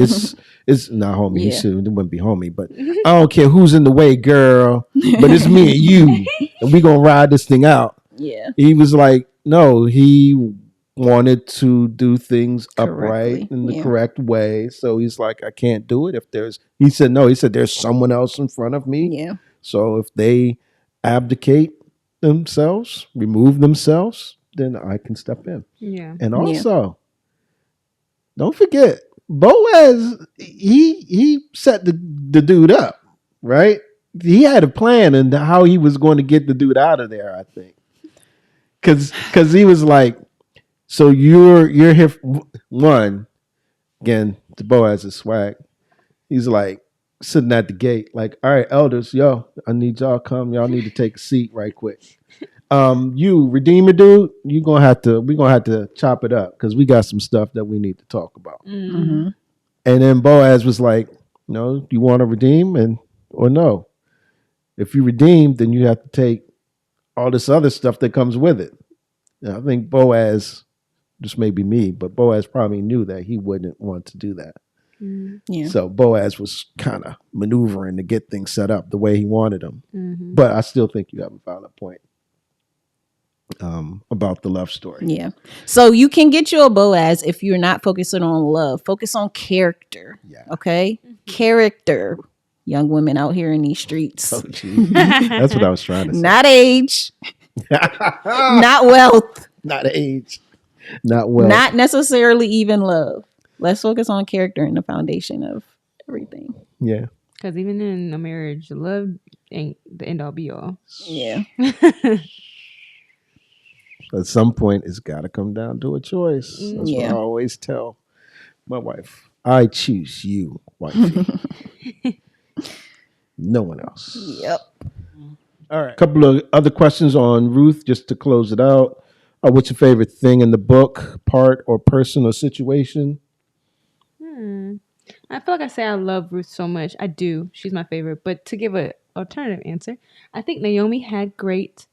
It's not homie. Yeah. It wouldn't be homie, but I don't care who's in the way, girl. But it's me and you, and we gonna ride this thing out. Yeah. He was like, no, he wanted to do things Correctly. upright in the correct way. So he's like, I can't do it if he said there's someone else in front of me. Yeah. So if they abdicate themselves, remove themselves, then I can step in. Yeah. And also, don't forget, Boaz, he set the dude up, right? He had a plan and how he was going to get the dude out of there, I think. Because he was like, so you're here one, again, the Boaz is swag. He's like sitting at the gate, like, all right, elders, I need y'all come. Y'all need to take a seat right quick. You Redeemer dude, we're gonna have to chop it up because we got some stuff that we need to talk about. Mm-hmm. And then Boaz was like, no, you want to redeem or no? If you redeem, then you have to take all this other stuff that comes with it. Now, I think Boaz, just maybe me, but Boaz probably knew that he wouldn't want to do that. Yeah. So Boaz was kind of maneuvering to get things set up the way he wanted them. Mm-hmm. But I still think you have a valid point about the love story. Yeah. So you can get you a Boaz if you're not focusing on love. Focus on character. Yeah. Okay? Mm-hmm. Character. Young women out here in these streets. Oh, geez. That's what I was trying to say. Not age. Not wealth. Not age. Not wealth. Not necessarily even love. Let's focus on character and the foundation of everything. Yeah. Because even in a marriage, love ain't the end all be all. Yeah. At some point, it's got to come down to a choice. That's what I Yeah. always tell my wife. I choose you, wifey. No one else. Yep. All right. A couple of other questions on Ruth, just to close it out. What's your favorite thing in the book, part or person or situation? I feel like I say I love Ruth so much. I do. She's my favorite. But to give an alternative answer, I think Naomi had great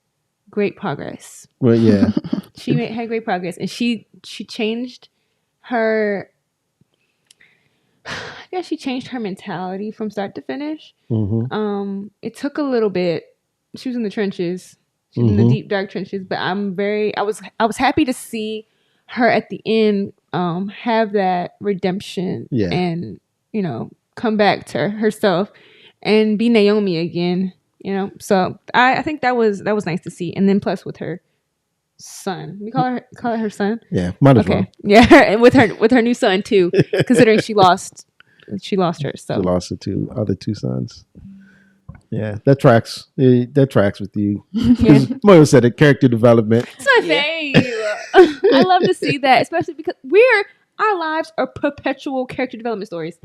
progress. Well, yeah. Had great progress, and she changed her. I guess she changed her mentality from start to finish. Mm-hmm. It took a little bit. She was in the trenches. She was in the deep dark trenches. But I was happy to see her at the end have that redemption and come back to herself and be Naomi again. So I think that was nice to see. And then plus with her son, we call it her son. Yeah, might as well. Yeah, and with her new son too, considering she lost her. So She lost the other two sons. Yeah, that tracks. That tracks with you. Yeah. Moyo said it, character development. It's my fave. I love to see that, especially because our lives are perpetual character development stories.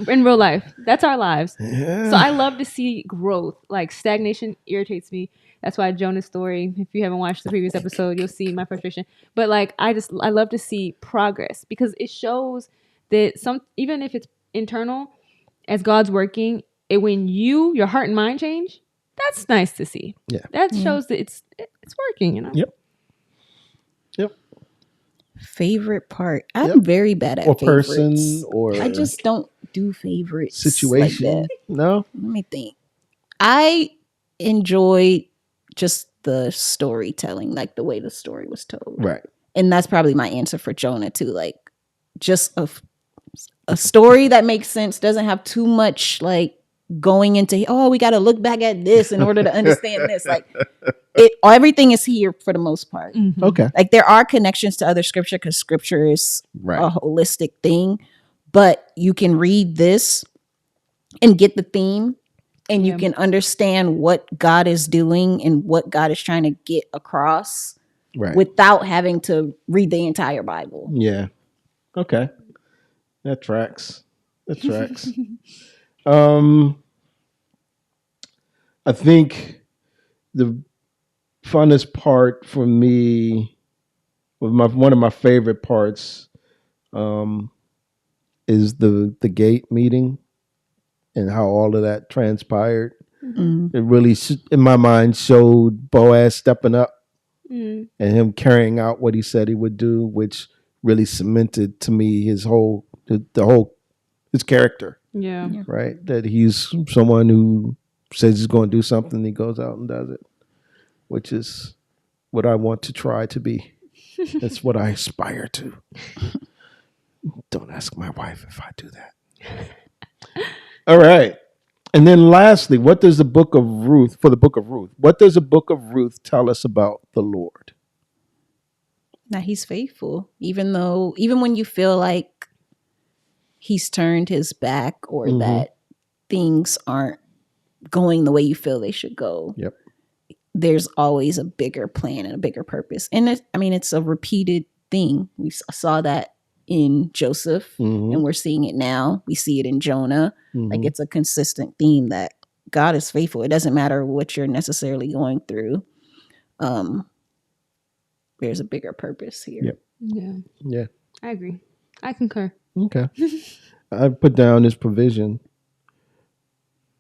In real life, that's our lives. Yeah. So I love to see growth. Like stagnation irritates me. That's why Jonah's story, if you haven't watched the previous episode, you'll see my frustration. But like I love to see progress because it shows that even if it's internal, as God's working, when your heart and mind change, that's nice to see. Yeah. That shows that it's working, Yep. Favorite part. I'm very bad at or favorites. person or I just don't do favorites. situation. Like that. No. Let me think. I enjoyed just the storytelling, like the way the story was told. Right. And that's probably my answer for Jonah too. Like just a story that makes sense, doesn't have too much like going into, oh, we got to look back at this in order to understand this. Like everything is here for the most part. Mm-hmm. Okay. Like there are connections to other scripture because scripture is Right. a holistic thing, but you can read this and get the theme, and you can understand what God is doing and what God is trying to get across Right. without having to read the entire Bible. Yeah. Okay. That tracks. I think the funnest part for me, one of my favorite parts, is the gate meeting and how all of that transpired. Mm-hmm. It really, in my mind, showed Boaz stepping up and him carrying out what he said he would do, which really cemented to me his whole his character. Yeah. Right. That he's someone who says he's going to do something, he goes out and does it, which is what I want to try to be. That's what I aspire to. Don't ask my wife if I do that. All right. And then lastly, what does the Book of Ruth, what does the Book of Ruth tell us about the Lord? That he's faithful, even when you feel like he's turned his back or that things aren't going the way you feel they should go. Yep. There's always a bigger plan and a bigger purpose. And it's a repeated thing. We saw that in Joseph and we're seeing it now. We see it in Jonah. Like it's a consistent theme that God is faithful. It doesn't matter what you're necessarily going through. There's a bigger purpose here. Yep. Yeah. I agree. I concur. Okay. I put down his provision.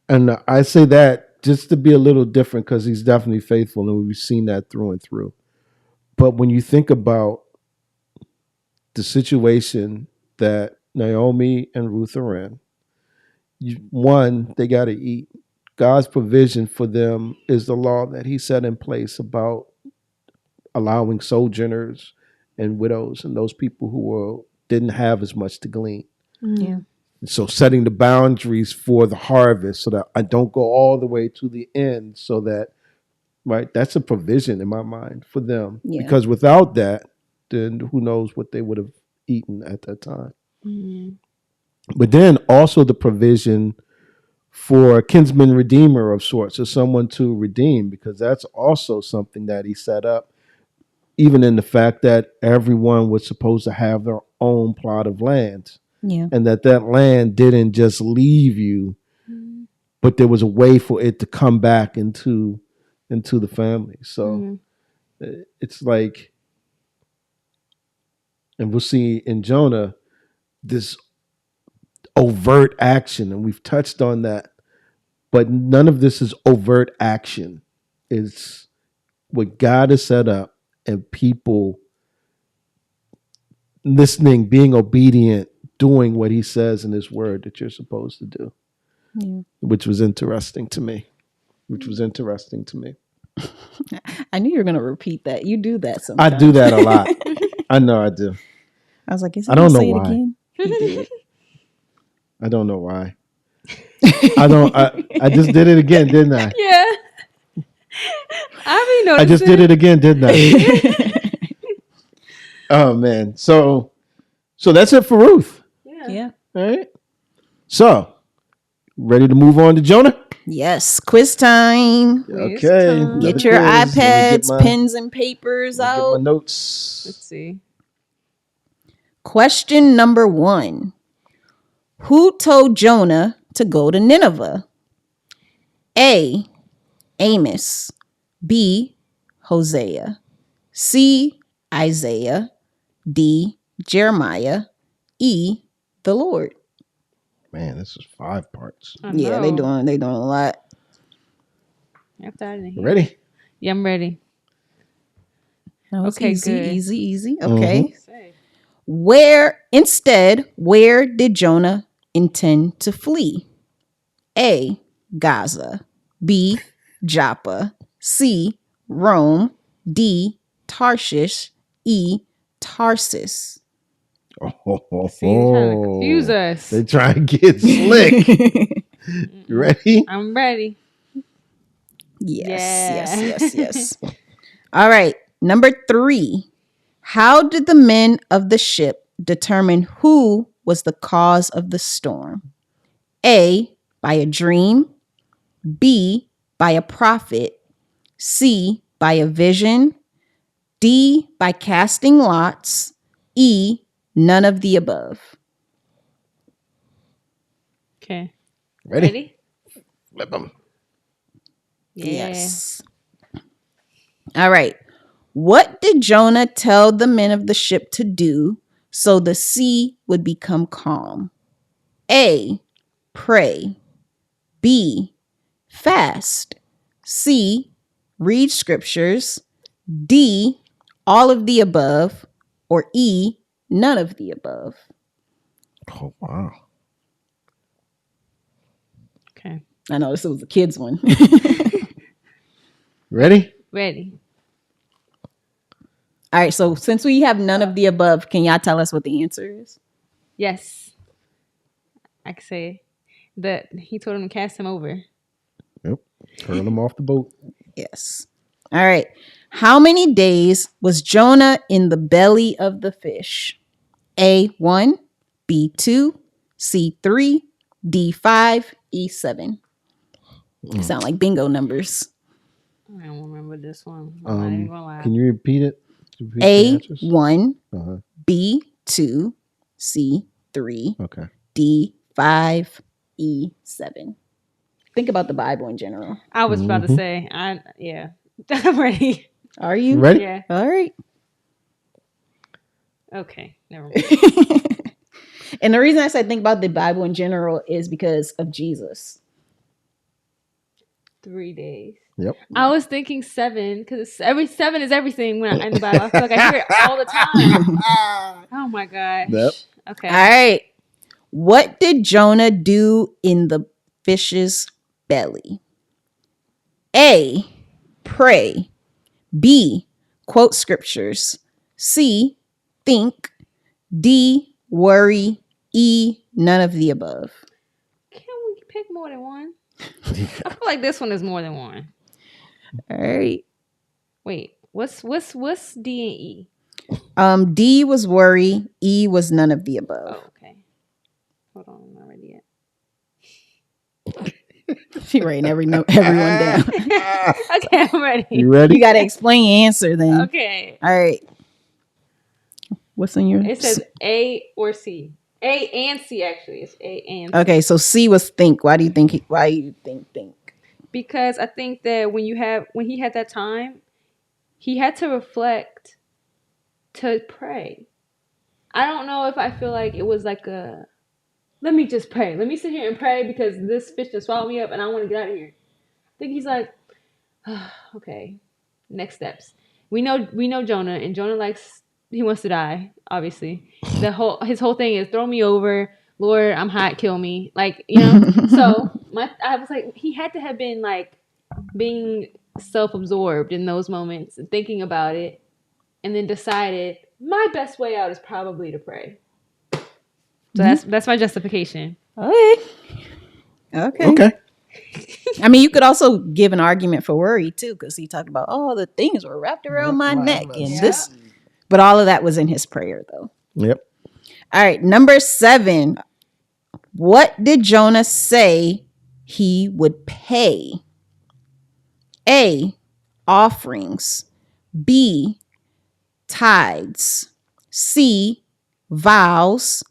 And I say that just to be a little different because he's definitely faithful and we've seen that through and through. But when you think about the situation that Naomi and Ruth are in, one, they got to eat. God's provision for them is the law that he set in place about allowing sojourners and widows and those people who didn't have as much to glean. Yeah. So setting the boundaries for the harvest so that I don't go all the way to the end, so that, right, that's a provision in my mind for them. Yeah. Because without that, then who knows what they would have eaten at that time. But then also the provision for a kinsman redeemer of sorts, or someone to redeem, because that's also something that he set up, even in the fact that everyone was supposed to have their own plot of land. Yeah. And that land didn't just leave you, but there was a way for it to come back into the family. So it's like, and we'll see in Jonah, this overt action, and we've touched on that, but none of this is overt action. It's what God has set up and people listening, being obedient, doing what he says in his word that you're supposed to do. Yeah. Which was interesting to me. I knew you were going to repeat that. You do that sometimes. I do that a lot. I know I do. I was like, I don't know why. Again? He did. I don't know why. I just did it again, didn't I? Yeah. I mean, I just did it again, didn't I? Oh man. So that's it for Ruth. Yeah. All right. So, ready to move on to Jonah? Yes. Quiz time. Okay. Get your iPads, pens, and papers out. Get my notes. Let's see. Question number 1. Who told Jonah to go to Nineveh? A. Amos. B. Hosea. C. Isaiah. D. Jeremiah. E. The Lord. Man, this is 5 parts. Yeah, they doing a lot. Ready? Yeah, I'm ready. Okay, easy. Mm-hmm. Okay. Where did Jonah intend to flee? A. Gaza. B. Joppa. C. Rome, D, Tarshish, E, Tarsus. Oh, See, they're trying to confuse us. They try to get slick. You ready? I'm ready. Yes. All right. Number 3. How did the men of the ship determine who was the cause of the storm? A, by a dream. B, by a prophet. C, by a vision. D, by casting lots. E, none of the above. Okay. Ready? Flip them. Yeah. Yes. All right. What did Jonah tell the men of the ship to do so the sea would become calm? A, pray. B, fast. C, read scriptures. D, all of the above. Or E, none of the above. Oh, wow. Okay. I know this was a kid's one. Ready? Ready. All right, so since we have none of the above, can y'all tell us what the answer is? Yes. I can say that he told him to cast him over. Yep. Turn them off the boat. Yes. All right. How many days was Jonah in the belly of the fish? A1, B2, C3, D5, E7. Sound like bingo numbers. I don't remember this one. I'm not even gonna lie. Can you repeat it? Repeat the answers? A1, Uh-huh. B2, C3, Okay. D5, E7. Think about the Bible in general. I was about to say, yeah. I'm ready. Are you? Ready? Yeah. All right. Okay. Never mind. And the reason I said think about the Bible in general is because of Jesus. 3 days. Yep. I was thinking 7 because 7 is everything when in the Bible. I feel like I hear it all the time. Oh my gosh. Yep. Okay. All right. What did Jonah do in the fish's belly? A, pray. B, quote scriptures. C, think. D, worry. E, none of the above. Can we pick more than one? I feel like this one is more than one. All right. Wait, what's D and E? D was worry. E was none of the above. Oh, okay. Hold on, I'm not ready yet. She writing everyone down. Okay, I'm ready. You ready? You got to explain your answer then. Okay. All right. What's in your? It says A or C. A and C actually. It's A and C. Okay, so C was think. Why do you think? Why do you think? Because I think that when he had that time, he had to reflect to pray. I don't know if I feel like it was like let me just pray. Let me sit here and pray because this fish just swallowed me up and I want to get out of here. I think he's like, okay, next steps. We know Jonah, and Jonah he wants to die, obviously. His whole thing is throw me over, Lord, I'm hot, kill me. Like, you know? So I was like, he had to have been like being self-absorbed in those moments and thinking about it, and then decided my best way out is probably to pray. So that's my justification. Okay. I mean, you could also give an argument for worry too, because he talked about the things were wrapped around my neck and this, but all of that was in his prayer though. Yep. All right, number 7. What did Jonah say he would pay? A, offerings. B, tithes. C, vows.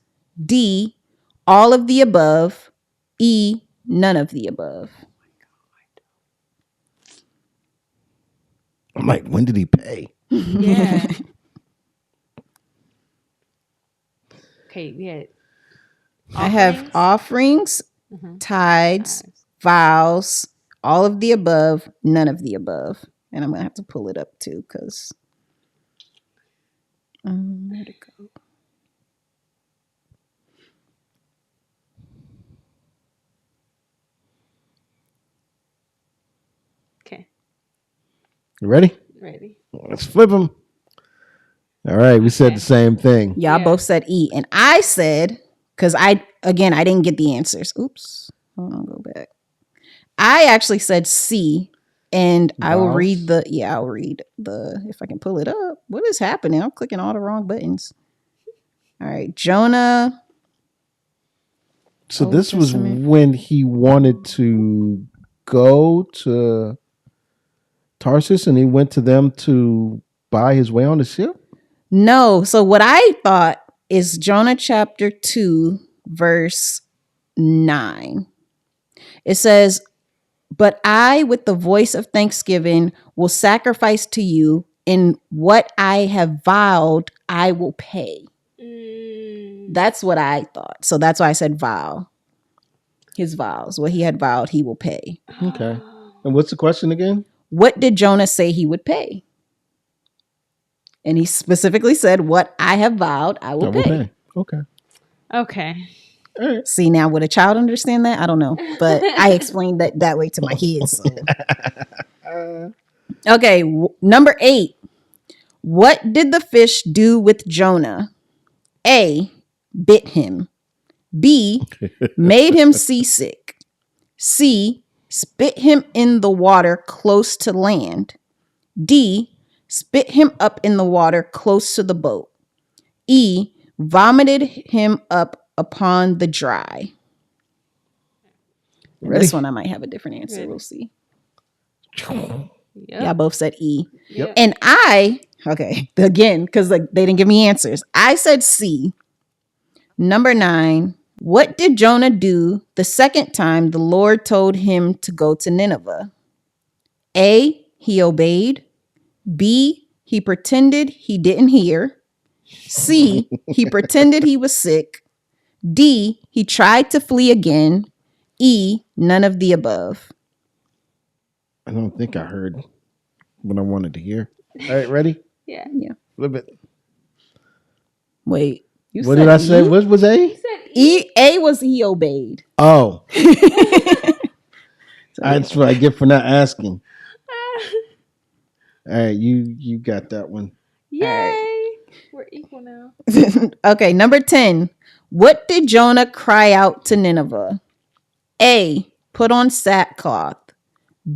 D, all of the above. E, none of the above. I'm like, when did he pay? Yeah. Okay, yeah. I have offerings, tithes, vows, all of the above, none of the above. And I'm going to have to pull it up too because where'd it go? Okay. You ready? Ready. Let's flip them. All right, we said Okay. the same thing. Y'all Yeah. both said E. And I said, because I didn't get the answers. Oops. Hold on, go back. I actually said C. And I will Vows? read I'll read if I can pull it up. What is happening? I'm clicking all the wrong buttons. All right. Jonah. So Old this was Testament. when he wanted to go to Tarsus and he went to them to buy his way on the ship? No. So what I thought is Jonah chapter 2, verse 9. It says, "But I, with the voice of thanksgiving, will sacrifice to you, and what I have vowed, I will pay." That's what I thought. So that's why I said vow. His vows. What he had vowed, he will pay. Okay. And what's the question again? What did Jonah say he would pay? And he specifically said, "What I have vowed, I will pay." Okay. Okay. All right. See, now would a child understand that? I don't know. But I explained that way to my kids. So. Okay, number 8. What did the fish do with Jonah? A, bit him. B, made him seasick. C, spit him in the water close to land. D, spit him up in the water close to the boat. E, vomited him up upon the dry. Ready? This one I might have a different answer. Ready. We'll see. Yep. Y'all both said E. Yep. And again, because they didn't give me answers. I said C. Number 9. What did Jonah do the second time the Lord told him to go to Nineveh? A, he obeyed. B, he pretended he didn't hear. C, he pretended he was sick. D, he tried to flee again. E, none of the above. I don't think I heard what I wanted to hear. All right, ready? Yeah. Flip it. Wait. You What said did I say? E? What was A? Said E. A was he obeyed. Oh, So, that's what I get for not asking. All right, you got that one. Yay. We're equal now. okay, number 10. What did Jonah cry out to Nineveh? A, put on sackcloth.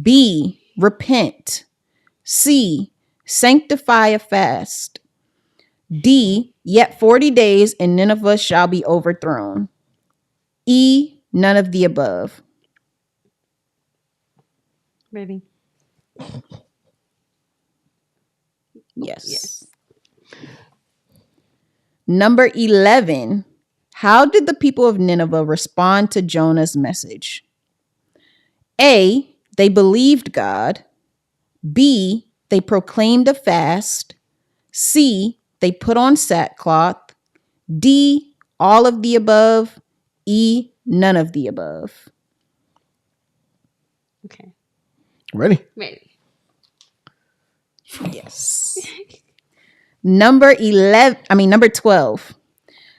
B, repent. C, sanctify a fast. D, yet 40 days and Nineveh shall be overthrown. E, none of the above. Ready. Yes. Number 11. How did the people of Nineveh respond to Jonah's message? A, they believed God. B, they proclaimed a fast. C, they put on sackcloth. D, all of the above. E, none of the above. Okay. Ready? Ready. Yes. Number 12.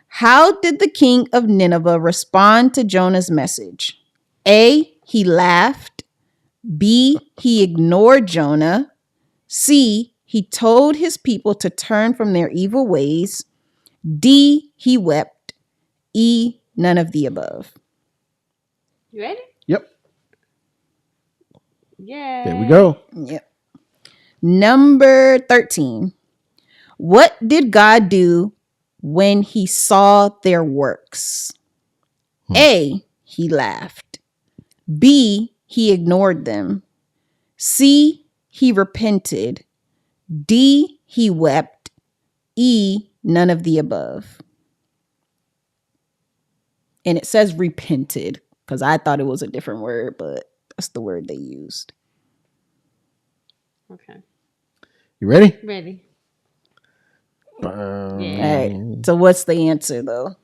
How did the king of Nineveh respond to Jonah's message? A, he laughed. B, he ignored Jonah. C, he told his people to turn from their evil ways. D, he wept. E, none of the above. You ready? Yep. Yeah. There we go. Yep. Number 13. What did God do when he saw their works? A, he laughed. B, he ignored them. C, he repented. D, he wept. E, none of the above. And it says repented because I thought it was a different word, but that's the word they used. Okay. You ready? Ready. Yeah. All right. So what's the answer though?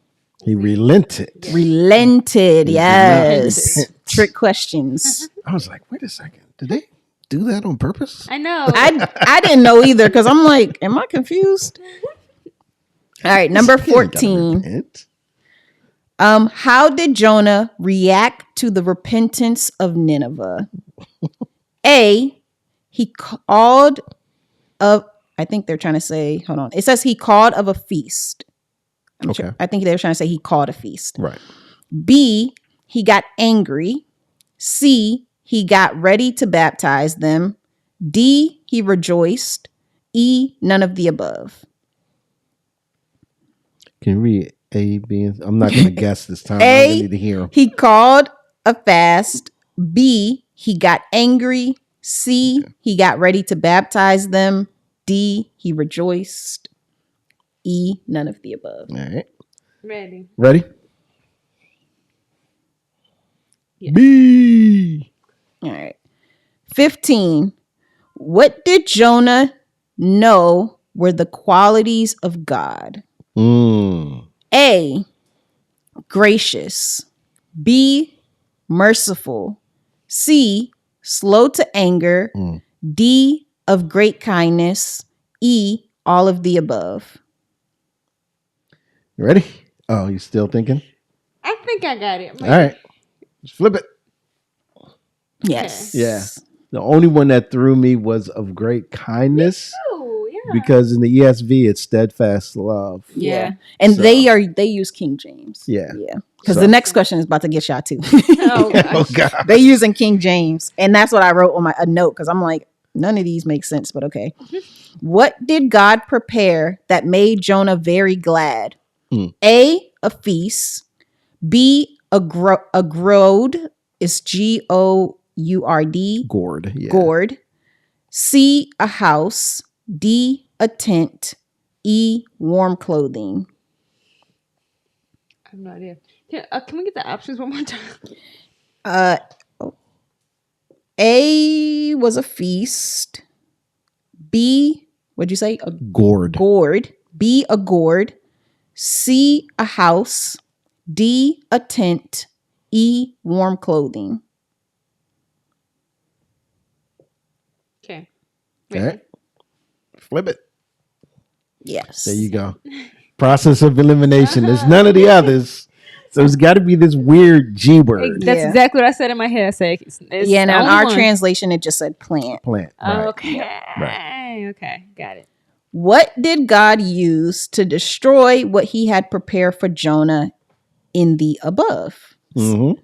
He relented. Yeah. Relented. He Yes. relented. Trick questions. I was like, wait a second. Did they do that on purpose? I know. I didn't know either because I'm like, am I confused? All right. Number He ain't gotta 14. repent. How did Jonah react to the repentance of Nineveh? A, he called of, I think they're trying to say, hold on. It says he called of a feast. I think they were trying to say he called a feast. Right. B, he got angry. C, he got ready to baptize them. D, he rejoiced. E, none of the above. Can you read A, B, and I'm not going to guess this time. A, I need to hear them. He called a fast. B, he got angry. C, he got ready to baptize them. D, he rejoiced. E, none of the above. All right. Ready. Ready? Yeah. B. All right. 15. What did Jonah know were the qualities of God? A, gracious. B, merciful. C, slow to anger. D, of great kindness. E, all of the above. You ready? Oh, you still thinking? I think I got it. All right. Just flip it. Yes. Yeah. The only one that threw me was of great kindness. Oh, yeah. Because in the ESV, it's steadfast love. Yeah. And So- they use King James. Yeah. Yeah. Because So- the next question is about to get y'all too. Oh, gosh. Oh, God. They using King James. And that's what I wrote on a note because I'm like, none of these make sense, but okay. What did God prepare that made Jonah very glad? A, a feast. B, a gourd. It's Gourd. Gourd. Yeah. Gourd. C, a house. D, a tent. E, warm clothing. I have no idea. Can we get the options one more time? A was a feast. B, what'd you say? A Gourd. gourd. B, a gourd. C, a house. D, a tent. E, warm clothing. Okay. All right. Flip it. Yes. There you go. Process of elimination. There's none of the others. So it's got to be this weird G word. That's Yeah. exactly what I said in my head. I said, it's Yeah, and the on only our one. translation, it just said plant. Plant. Right. Okay. Right. Okay. Got it. What did God use to destroy what he had prepared for Jonah in the above? Mm-hmm.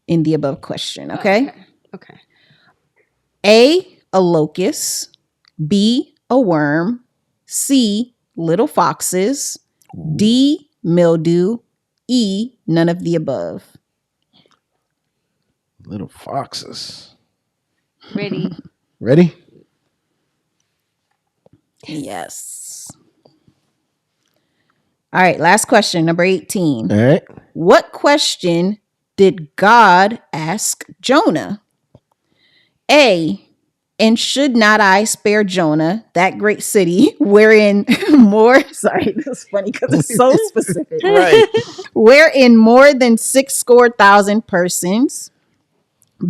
In the above question, okay? Okay. A locust. B, a worm. C, little foxes. D, mildew. E, none of the above. Little foxes. Ready. Ready? Yes. All right, last question, number 18. All right. What question did God ask Jonah? A, and should not I spare Jonah, that great city, wherein more, sorry, this is funny because it's so specific. Right. Wherein more than 6,000 persons.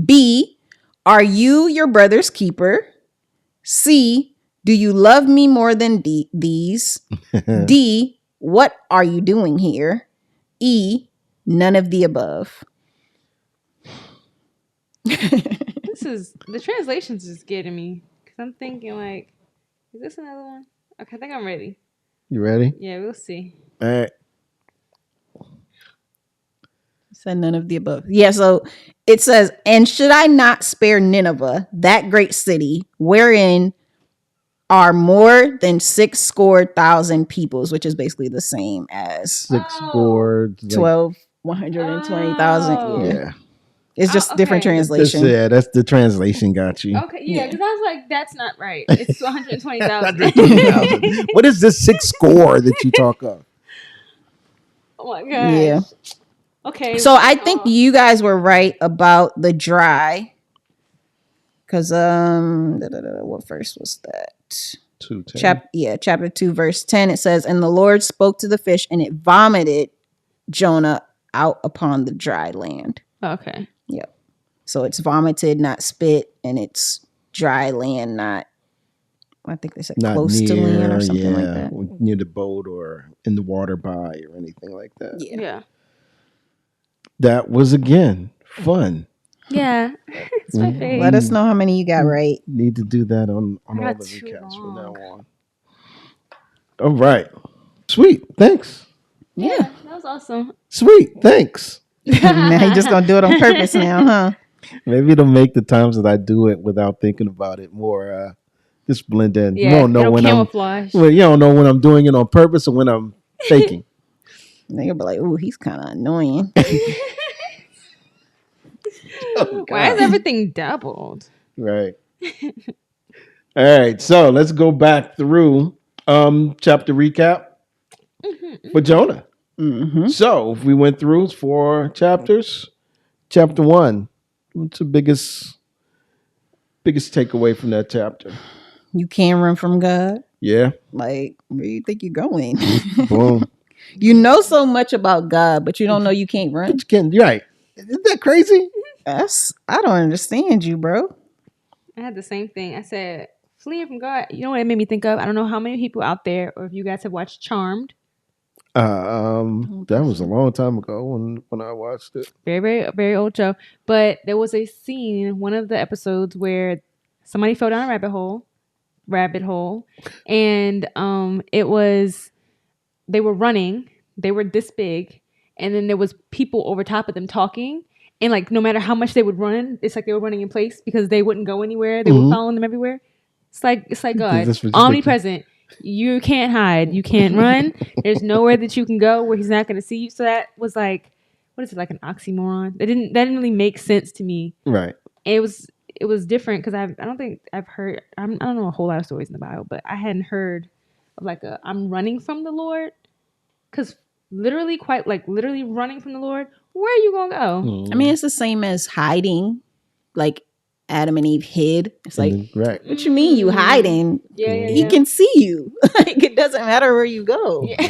B, are you your brother's keeper? C, do you love me more than these? D, what are you doing here? E, none of the above. The translation's just getting me. Because I'm thinking, like, is this another one? Okay, I think I'm ready. You ready? Yeah, we'll see. All right. Said none of the above. Yeah, so it says, and should I not spare Nineveh, that great city, wherein are more than 6,000 peoples, which is basically the same as Six gourds. like- 120,000. Oh. Yeah. It's just Oh, different okay. translation. That's the translation got you. Okay, yeah, Yeah. because I was like, that's not right. It's 120,000. 120,000. What is this six score that you talk of? Oh my gosh. Yeah. Okay. So I think you guys were right about the dry. Because what verse was that? 2:10. Chapter 2, verse 10. It says, and the Lord spoke to the fish, and it vomited Jonah out upon the dry land. Okay. Yep. So it's vomited, not spit, and it's dry land, not, I think they said Not close to land or something like that. near the boat or in the water by or anything like that. Yeah. Yeah. That was again fun. Yeah, it's my face. Let us know how many you got right. Need to do that on all the got too recaps from now long. on. All right. Sweet. Thanks. Yeah, that was awesome. Sweet. Thanks. Now you just gonna do it on purpose now, huh? Maybe it'll make the times that I do it without thinking about it more just blend in. Yeah, you won't know it'll when camouflage. you don't know when I'm doing it on purpose or when I'm faking. They'll be like, "Ooh, he's kind of annoying." Why is everything doubled? Right. All right. So let's go back through chapter recap for Jonah. Mm-hmm. So if we went through 4 chapters, chapter 1, what's the biggest takeaway from that chapter? You can't run from God. Yeah. Like, where you think you're going? Boom. You know so much about God, but you don't know you can't run. But you can't. Right. Isn't that crazy? I don't understand you, bro. I had the same thing. I said, fleeing from God. You know what it made me think of? I don't know how many people out there, or if you guys have watched Charmed. That was a long time ago when I watched it. Very, very, very old show. But there was a scene in one of the episodes where somebody fell down a rabbit hole, and it was they were running. They were this big, and then there was people over top of them talking. And like no matter how much they would run, it's like they were running in place because they wouldn't go anywhere. They were following them everywhere. It's like God, omnipresent. You can't hide. You can't run. There's nowhere that you can go where he's not going to see you. So that was like, what is it, like an oxymoron? That didn't really make sense to me. Right. It was different because I don't think I've heard. I don't know a whole lot of stories in the Bible, but I hadn't heard of like I'm running from the Lord, because literally running from the Lord. Where are you gonna go? I mean, it's the same as hiding. Like Adam and Eve hid. It's like, right. what you mean you hiding? Yeah. He can see you. Like it doesn't matter where you go. Yeah.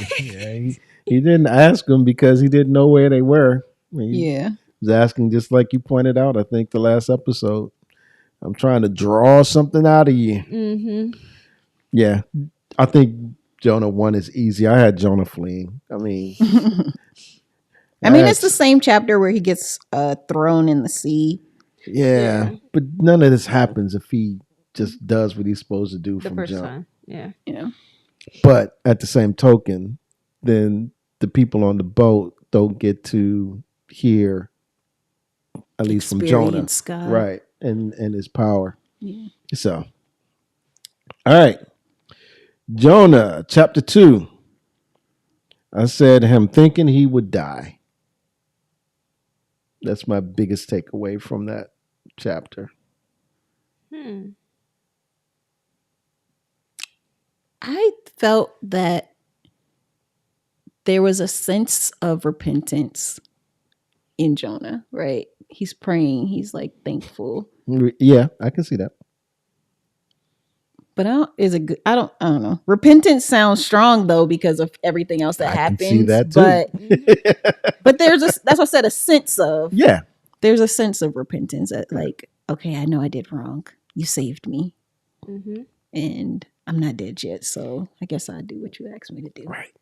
He didn't ask them because he didn't know where they were. He was asking just like you pointed out, I think the last episode. I'm trying to draw something out of you. Mm-hmm. Yeah. I think Jonah 1 is easy. I had Jonah fleeing. I mean, it's the same chapter where he gets thrown in the sea. Yeah, but none of this happens if he just does what he's supposed to do the from first jump. time. Yeah. But at the same token, then the people on the boat don't get to hear, at least from Jonah, God. right, and his power. Yeah. So, all right, Jonah chapter 2. I said him thinking he would die. That's my biggest takeaway from that chapter. I felt that there was a sense of repentance in Jonah, right? He's praying. He's like thankful. Yeah, I can see that. But I don't know. Repentance sounds strong though because of everything else that happens. I can see that too. But that's what I said, a sense of. Yeah. There's a sense of repentance that like, okay, I know I did wrong. You saved me. Mm-hmm. And I'm not dead yet. So I guess I'll do what you asked me to do. Right.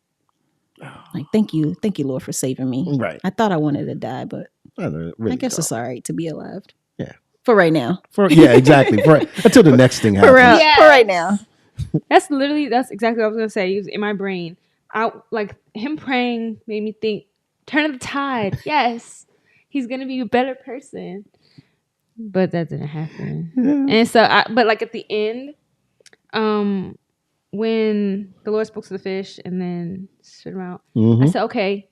Like, thank you, Lord, for saving me. Right. I thought I wanted to die, but really I guess it's all right to be alive. Yeah. For right now. Yeah, exactly. Until the next thing happens. For right now. That's exactly what I was gonna say. It was in my brain. I like him praying made me think, turn the tide. Yes, he's gonna be a better person. But that didn't happen. Yeah. And so, but like at the end, when the Lord spoke to the fish and then spit him out, I said, okay,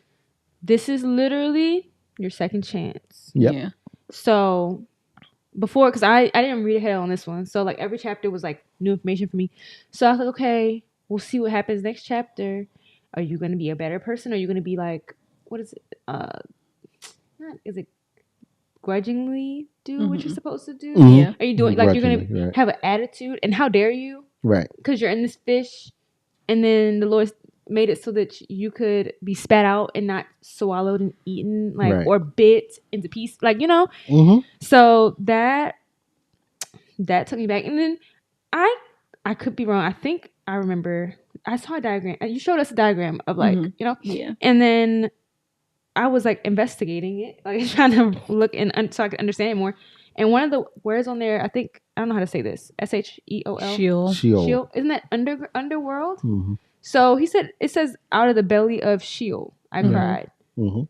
this is literally your second chance. Yep. Yeah. So before, because I didn't read ahead on this one. So like every chapter was like new information for me. So I was like, okay, we'll see what happens next chapter. Are you going to be a better person? Or are you going to be like, what is it? Is it grudgingly do what you're supposed to do? Yeah. Are you doing like you're going to have an attitude? And how dare you? Right. Because you're in this fish, and then the Lord made it so that you could be spat out and not swallowed and eaten, like or bit into pieces, like So that took me back, and then I could be wrong. I think I remember I saw a diagram. You showed us a diagram of like yeah, and then I was like investigating it, like trying to look and so I could understand it more. And one of the words on there, I don't know how to say this. Sheol. Sheol. Sheol. Isn't that underworld? Mm-hmm. So it says out of the belly of Sheol I cried. Mm-hmm.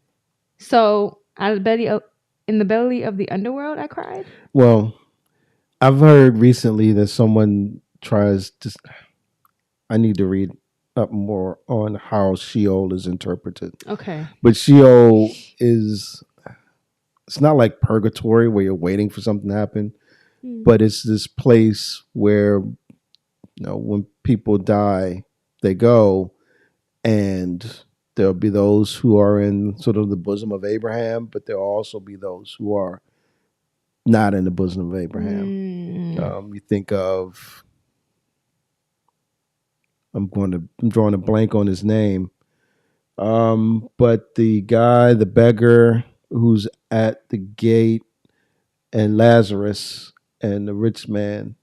So in the belly of the underworld I cried. Well, I've heard recently that someone tries to. I need to read up more on how Sheol is interpreted. Okay. But Sheol is, it's not like purgatory where you're waiting for something to happen, but it's this place where, when people die, they go, and there'll be those who are in sort of the bosom of Abraham, but there'll also be those who are not in the bosom of Abraham. You think of, I'm drawing a blank on his name. But the guy, the beggar who's at the gate, and Lazarus and the rich man,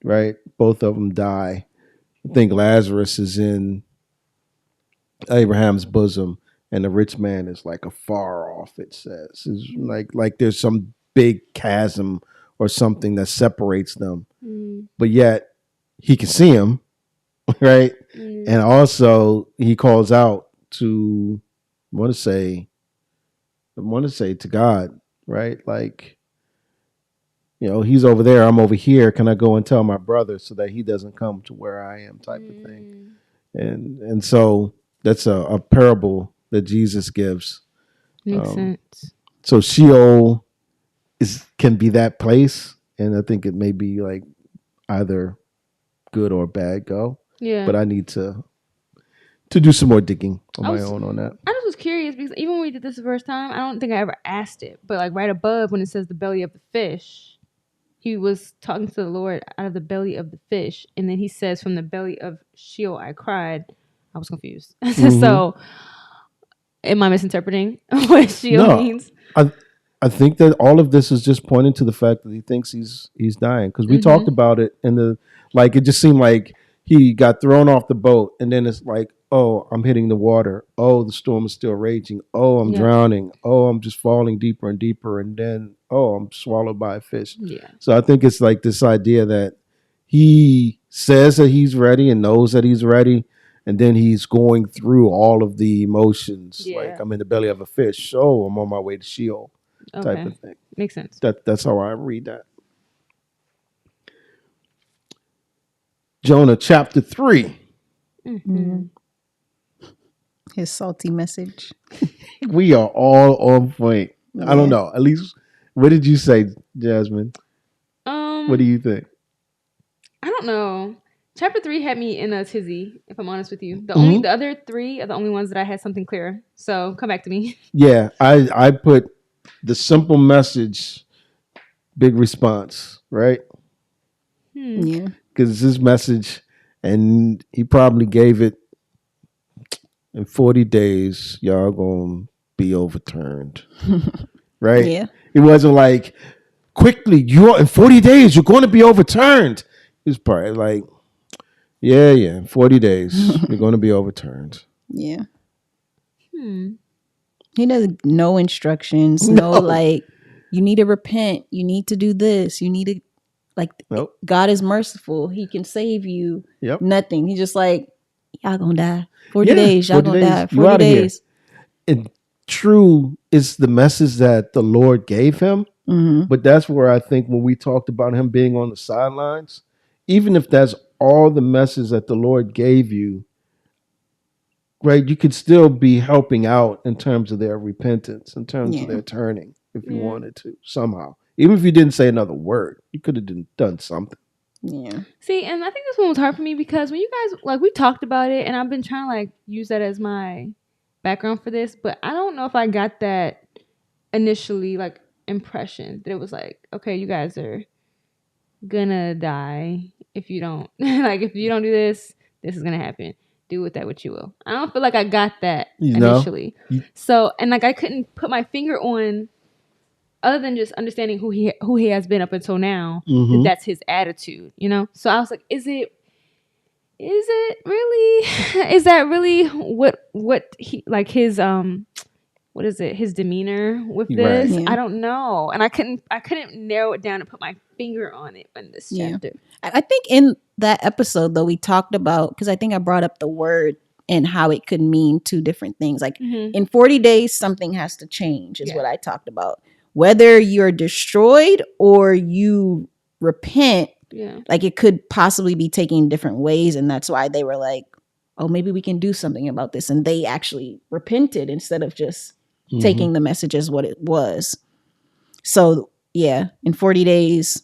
right? Both of them die. I think Lazarus is in Abraham's bosom, and the rich man is like afar off. It says it's like there's some big chasm or something that separates them, but yet he can see him, right? And also he calls out to, I want to say to God, right? Like, he's over there, I'm over here. Can I go and tell my brother so that he doesn't come to where I am, type of thing. And so that's a parable that Jesus gives. Makes sense. So Sheol can be that place, and I think it may be like either good or bad go. Yeah. But I need to do some more digging on my own on that. I just was curious because even when we did this the first time, I don't think I ever asked it. But like right above when it says the belly of the fish, he was talking to the Lord out of the belly of the fish. And then he says, from the belly of Sheol I cried. I was confused. So am I misinterpreting what Sheol means? I think that all of this is just pointing to the fact that he thinks he's dying. Because we talked about it it just seemed like he got thrown off the boat, and then it's like, oh, I'm hitting the water. Oh, the storm is still raging. Oh, I'm drowning. Oh, I'm just falling deeper and deeper. And then, oh, I'm swallowed by a fish. Yeah. So I think it's like this idea that he says that he's ready and knows that he's ready. And then he's going through all of the emotions. Yeah. Like, I'm in the belly of a fish. Oh, I'm on my way to Sheol, type of thing. Makes sense. That's how I read that. Jonah chapter 3. His salty message. We are all on point. I don't know. At least, what did you say, Jasmine? What do you think? I don't know. Chapter 3 had me in a tizzy, if I'm honest with you. The other 3 are the only ones that I had something clear. So come back to me. Yeah, I put the simple message, big response, right? Yeah. Because his message, and he probably gave it, in 40 days, y'all gonna be overturned. Right? Yeah. It wasn't like, quickly, in 40 days, you're going to be overturned. It's probably like, in 40 days, you're going to be overturned. Yeah. He doesn't no instructions. No, like, you need to repent. You need to do this. You need to, like, God is merciful. He can save you. Yep. Nothing. He's just like, y'all gonna die. 40 days. Y'all 40 gonna die. days. You 40 outta here. days. And true is the message that the Lord gave him. But that's where I think when we talked about him being on the sidelines, even if that's all the message that the Lord gave you, right, you could still be helping out in terms of their repentance, in terms of their turning, if you wanted to, somehow. Even if you didn't say another word, you could have done something. Yeah. See, and I think this one was hard for me because when you guys, like, we talked about it, and I've been trying to, like, use that as my background for this, but I don't know if I got that initially, like, impression that it was like, okay, you guys are gonna die if you don't, like, if you don't do this, this is gonna happen. Do with that what you will. I don't feel like I got that initially. So, and like, I couldn't put my finger on, other than just understanding who he has been up until now, that's his attitude, So I was like, is it really, is that really what he, like, his, what is it, his demeanor with Right. this. Yeah. I don't know, and I couldn't narrow it down and put my finger on it in this chapter. I think in that episode, though, we talked about, because I think I brought up the word and how it could mean two different things. Like in 40 days, something has to change is what I talked about. Whether you're destroyed or you repent, like it could possibly be taken different ways. And that's why they were like, oh, maybe we can do something about this. And they actually repented instead of just taking the message as what it was. So yeah, in 40 days,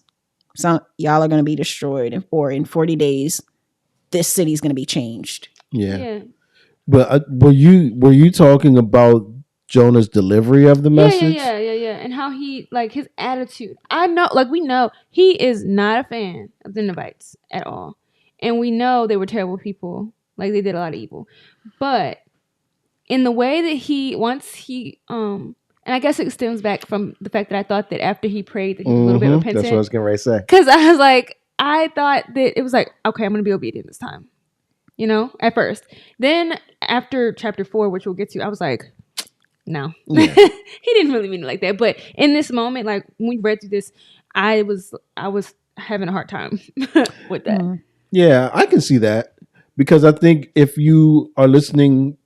y'all are going to be destroyed, or in 40 days, this city's going to be changed. Yeah. But were you talking about Jonah's delivery of the message? Yeah. And how he, like, his attitude. I know, like, we know he is not a fan of the Ninevites at all. And we know they were terrible people. Like, they did a lot of evil. But in the way that once he, and I guess it stems back from the fact that I thought that after he prayed that he was a little bit repentant. That's what I was getting ready to say. Because I was like, I thought that it was like, okay, I'm going to be obedient this time. You know, at first. Then after chapter 4, which we'll get to, I was like, no. Yeah. He didn't really mean it like that. But in this moment, like when we read through this, I was having a hard time with that. Yeah, I can see that. Because I think if you are listening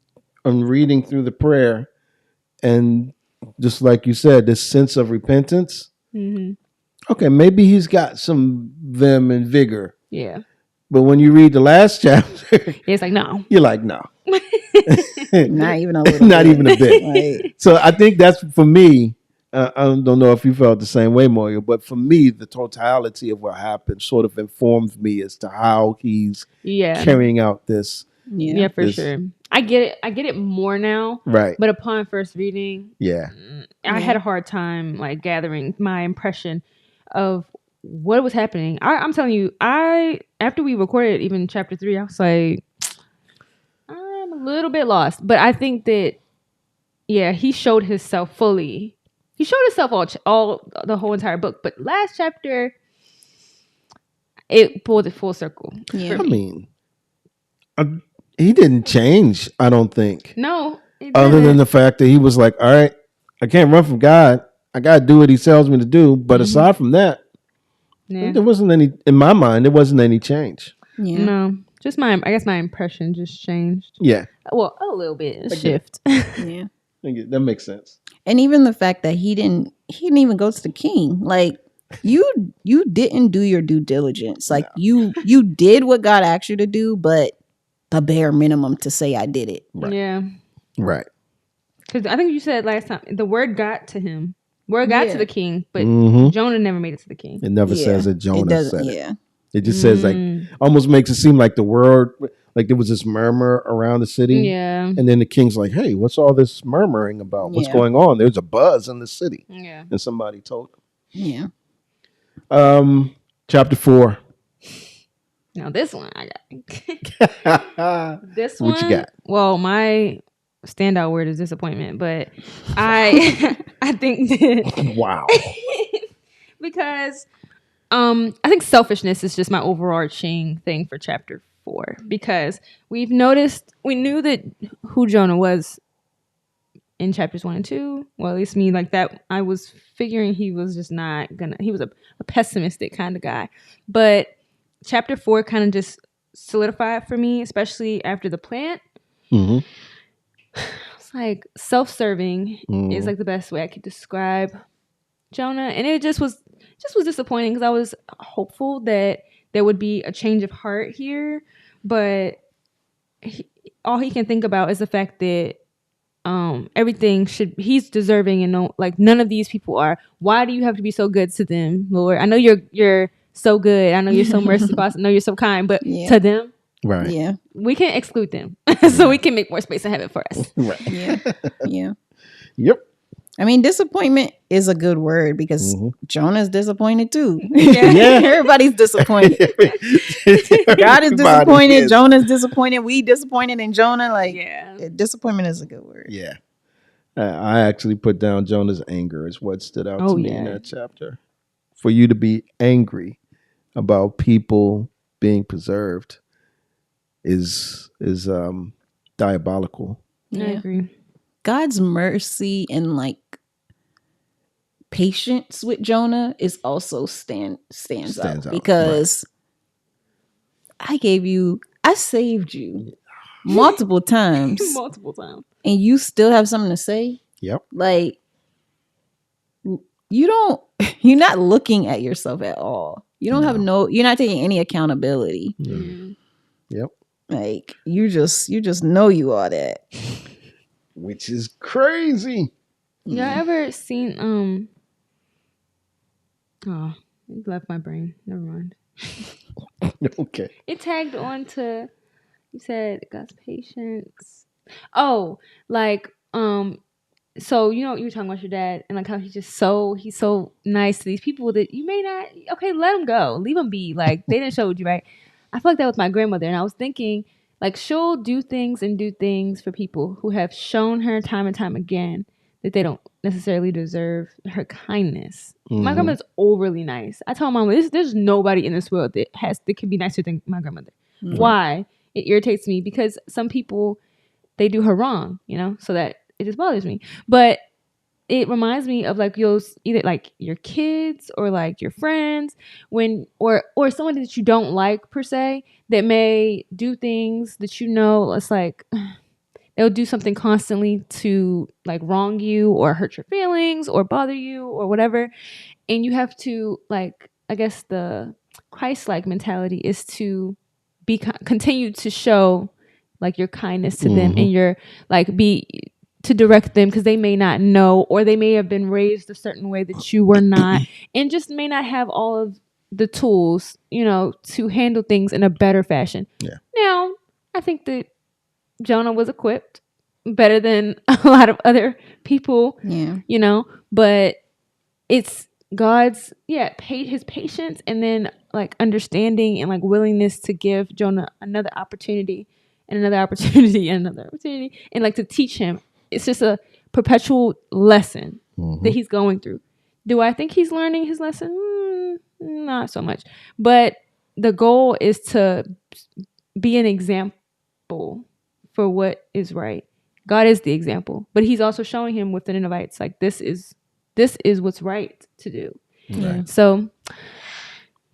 and reading through the prayer, and just like you said, this sense of repentance, okay, maybe he's got some vim and vigor. Yeah. But when you read the last chapter, it's like, no. You're like, no. Not even a little Not bit. even a bit. Right. So I think that's, for me, I don't know if you felt the same way, Moya, but for me, the totality of what happened sort of informs me as to how he's carrying out this. Yeah, for sure. I get it more now. Right. But upon first reading, I had a hard time like gathering my impression of what was happening. I'm telling you, after we recorded even chapter 3, I was like, I'm a little bit lost. But I think that, he showed himself fully. He showed himself all the whole entire book. But last chapter, it pulled it full circle. Yeah. I mean, he didn't change, I don't think. No. Other than the fact that he was like, all right, I can't run from God. I got to do what he tells me to do. But aside from that, there wasn't any, in my mind, there wasn't any change. Yeah. No, just I guess my impression just changed. Yeah. Well, a little bit. Shift. Yeah. That makes sense. And even the fact that he didn't even go to the king. Like, you didn't do your due diligence. Like, you did what God asked you to do, but the bare minimum to say I did it. Right. Yeah. Right. Because I think you said last time, the word got to him. Word got to the king, but Jonah never made it to the king. It never says that Jonah said it. Yeah. It just says, like, almost makes it seem like the word, like there was this murmur around the city. Yeah. And then the king's like, hey, what's all this murmuring about? What's going on? There's a buzz in the city. Yeah. And somebody told him. Yeah. Chapter 4. Now this one I got. This one. What you got? Well, my standout word is disappointment, but I think that wow. because I think selfishness is just my overarching thing for chapter 4, because we knew that who Jonah was in chapters 1 and 2. Well, at least me, like that. I was figuring he was just not gonna. He was a pessimistic kind of guy, but chapter 4 kind of just solidified for me, especially after the plant. It's like self-serving is like the best way I could describe Jonah, and it just was disappointing because I was hopeful that there would be a change of heart here, but all he can think about is the fact that he's deserving, and no, like none of these people are. Why do you have to be so good to them, Lord? I know you're so good. I know you're so merciful. I know you're so kind, but to them, right? Yeah, we can exclude them so we can make more space in heaven for us. Right. Yeah. Yep. I mean, disappointment is a good word because Jonah's disappointed too. Yeah. Everybody's disappointed. God is disappointed. Jonah's disappointed. We disappointed in Jonah. Like, disappointment is a good word. Yeah. I actually put down Jonah's anger is what stood out to me in that chapter. For you to be angry about people being preserved is diabolical. I agree. God's mercy and like patience with Jonah is also stands out because I saved you multiple times. And you still have something to say? Yep. Like, you're not looking at yourself at all. You don't you're not taking any accountability. Yep. Like, you just know you are that. Which is crazy. Y'all ever seen, oh, it left my brain. Never mind. Okay. It tagged on to, you said God's patience. Oh, like, so you were talking about your dad and like how he's so nice to these people that you may not, okay, let him go, leave him be, like they didn't show you, right? I feel like that with my grandmother, and I was thinking like she'll do things for people who have shown her time and time again that they don't necessarily deserve her kindness. My grandmother's overly nice. I tell my mom, there's nobody in this world that can be nicer than my grandmother. Why? It irritates me because some people, they do her wrong, so that it just bothers me. But it reminds me of like you'll either like your kids or like your friends or someone that you don't like per se that may do things that it's like they'll do something constantly to like wrong you or hurt your feelings or bother you or whatever, and you have to, like, I guess the Christ-like mentality is to continue to show like your kindness to them and your like to direct them, because they may not know, or they may have been raised a certain way that you were not, and just may not have all of the tools, to handle things in a better fashion. Yeah. Now, I think that Jonah was equipped better than a lot of other people. Yeah. But it's God's his patience, and then like understanding and like willingness to give Jonah another opportunity and another opportunity and another opportunity, and like to teach him. It's just a perpetual lesson that he's going through. Do I think he's learning his lesson? Not so much. But the goal is to be an example for what is right. God is the example, but he's also showing him with the Ninevites, like this is what's right to do. Right. So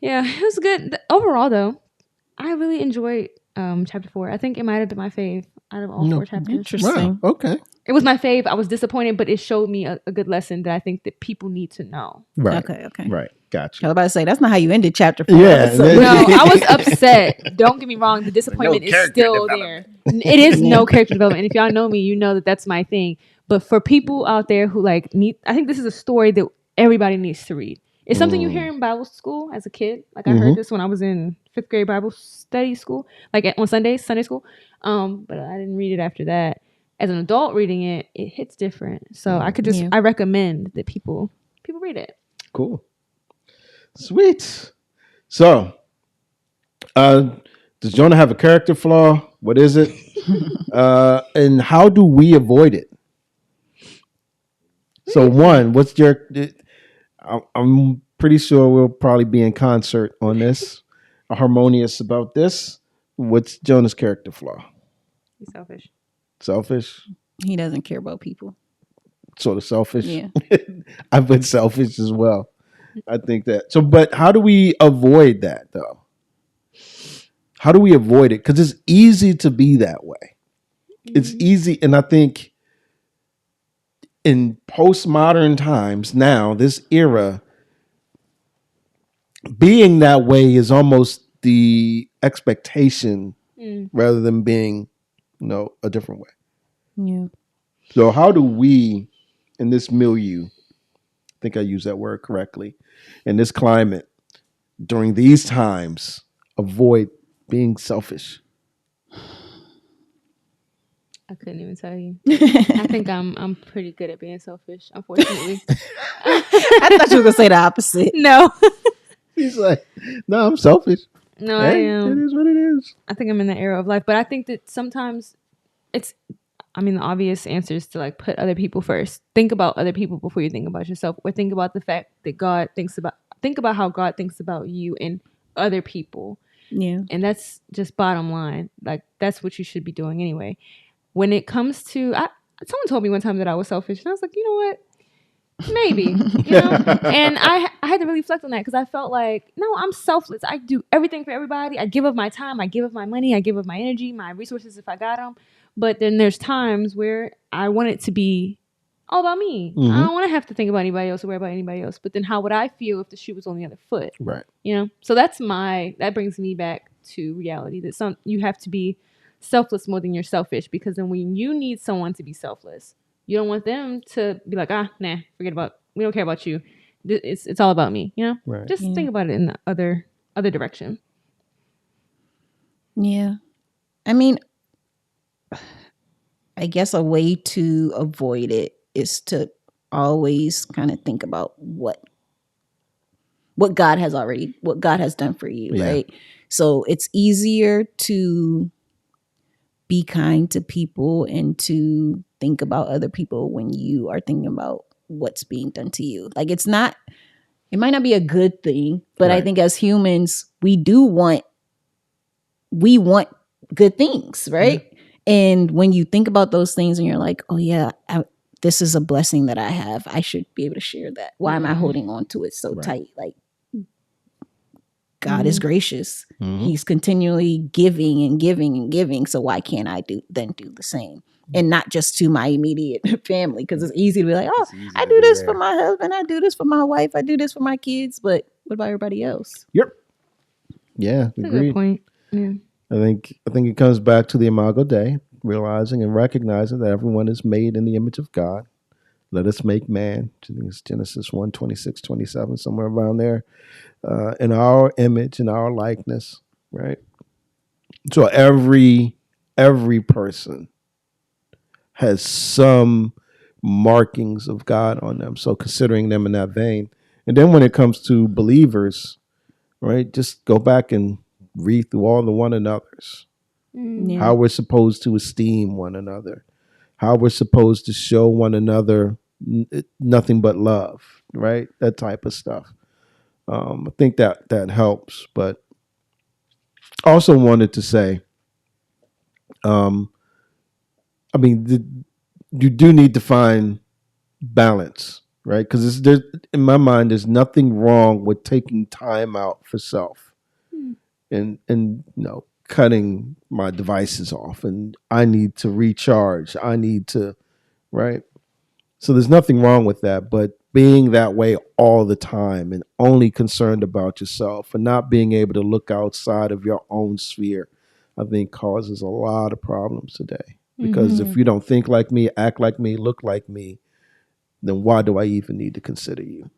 yeah, it was good. Overall though, I really enjoyed chapter 4. I think it might have been my fave out of all 4 chapters. Interesting. Wow. Okay. It was my fave. I was disappointed, but it showed me a good lesson that I think that people need to know. Right. Okay. Right. Gotcha. I was about to say, that's not how you ended chapter 4. Yeah. No, I was upset. Don't get me wrong. The disappointment is still there. It is no character development. And if y'all know me, you know that that's my thing. But for people out there who like I think this is a story that everybody needs to read. It's something you hear in Bible school as a kid. Like I heard this when I was in 5th grade Bible study school, like on Sundays, Sunday school. But I didn't read it after that. As an adult reading it, it hits different. So I recommend that people read it. Cool. Sweet. So, does Jonah have a character flaw? What is it? And how do we avoid it? So, one, what's your... I'm pretty sure we'll probably be in concert on this, harmonious about this. What's Jonah's character flaw? He's selfish. Selfish? He doesn't care about people. Sort of selfish? Yeah. I've been selfish as well. I think that. So, but how do we avoid that, though? How do we avoid it? Because it's easy to be that way. It's easy. And I think in postmodern times now, this era, being that way is almost the expectation rather than being, a different way. Yeah. So how do we, in this milieu, I think I used that word correctly, in this climate, during these times, avoid being selfish? I couldn't even tell you. I think I'm pretty good at being selfish, unfortunately. I thought you were going to say the opposite. No. He's like, no, I'm selfish. No, Hey, I am. it is what it is. I think I'm in that era of life, but I think that sometimes the obvious answer is to like put other people first. Think about other people before you think about yourself, or think about the fact that think about how God thinks about you and other people. Yeah. And that's just bottom line. Like that's what you should be doing anyway. When it comes to someone told me one time that I was selfish, and I was like, you know what? Maybe, and I had to really reflect on that because I felt like, no, I'm selfless. I do everything for everybody. I give up my time. I give up my money. I give up my energy, my resources if I got them. But then there's times where I want it to be all about me. I don't want to have to think about anybody else or worry about anybody else. But then how would I feel if the shoe was on the other foot? Right. So that brings me back to reality that you have to be selfless more than you're selfish, because then when you need someone to be selfless, you don't want them to be like, nah, we don't care about you. It's all about me, Right. Just think about it in the other direction. Yeah. I mean, I guess a way to avoid it is to always kind of think about what God has done for you, right? So it's easier to be kind to people and to think about other people when you are thinking about what's being done to you. Like it might not be a good thing, but I think as humans, we want good things, right? Yeah. And when you think about those things and you're like, oh yeah, this is a blessing that I have. I should be able to share that. Why am I holding on to it so tight? Like God is gracious. He's continually giving and giving and giving. So why can't I do the same? And not just to my immediate family, because it's easy to be like, oh, I do this for my husband. I do this for my wife. I do this for my kids. But what about everybody else? Yep. Yeah, that's agreed. A good point. Yeah. I think it comes back to the Imago Dei, realizing and recognizing that everyone is made in the image of God. Let us make man. I think it's Genesis 1:26-27, somewhere around there. In our image, in our likeness, right? So every person has some markings of God on them. So considering them in that vein. And then when it comes to believers, right, just go back and read through all the one another's. Yeah. How we're supposed to esteem one another. How we're supposed to show one another nothing but love, right? That type of stuff. I think that helps, but I also wanted to say, you do need to find balance, right? Because in my mind, there's nothing wrong with taking time out for self, and cutting my devices off, and I need to recharge. I need to, right? So there's nothing wrong with that, but being that way all the time and only concerned about yourself and not being able to look outside of your own sphere, I think causes a lot of problems today. Because if you don't think like me, act like me, look like me, then why do I even need to consider you?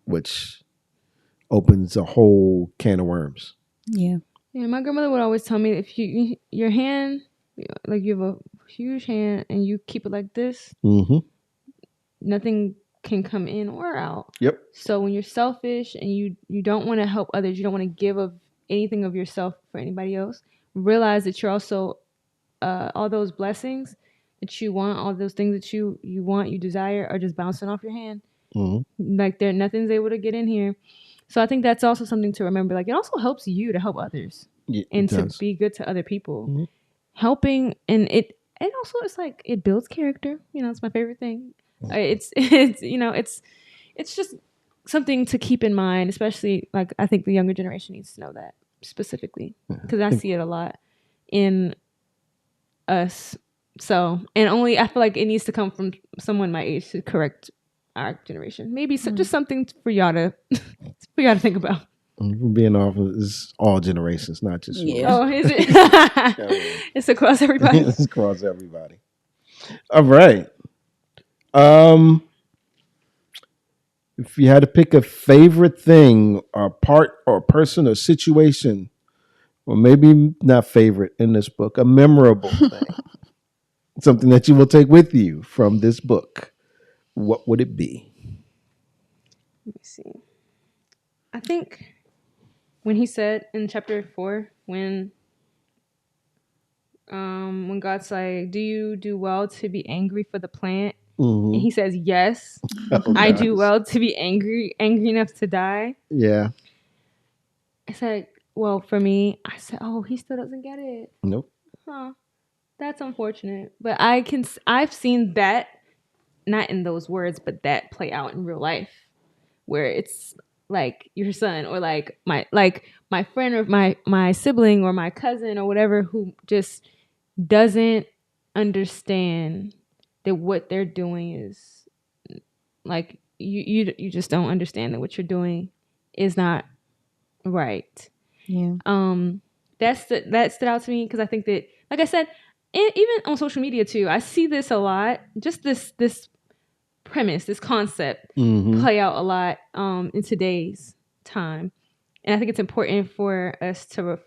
Which opens a whole can of worms. Yeah. Yeah, my grandmother would always tell me, if your hand, like you have a huge hand and you keep it like this, nothing can come in or out. Yep. So when you're selfish and you don't want to help others, you don't want to give of anything of yourself for anybody else, realize that you're also all those blessings that you want, all those things that you want, you desire, are just bouncing off your hand. Like nothing's able to get in here. So I think that's also something to remember. Like it also helps you to help others and to be good to other people. Helping, and it also, it's like it builds character. It's my favorite thing. It's just something to keep in mind, especially like I think the younger generation needs to know that specifically, because I see it a lot in us. So, and only I feel like it needs to come from someone my age to correct our generation. Maybe just something for y'all to think about. Being off is all generations, not just yours. Oh, is it? It's across everybody. It's across everybody. All right. If you had to pick a favorite thing or part or person or situation, or maybe not favorite in this book, a memorable thing, something that you will take with you from this book, what would it be? Let me see. I think when he said in chapter 4, when God's like, do you do well to be angry for the plant? And he says, yes, I do well to be angry enough to die. Yeah. I said, well, for me, I said, oh, he still doesn't get it. Nope. Huh. That's unfortunate, but I've seen that, not in those words, but that play out in real life, where it's like your son or like my friend or my sibling or my cousin or whatever who just doesn't understand that what they're doing is like you just don't understand that what you're doing is not right. Yeah. That stood out to me because I think that, like I said, even on social media too, I see this a lot. Just this premise, this concept, play out a lot in today's time, and I think it's important for us to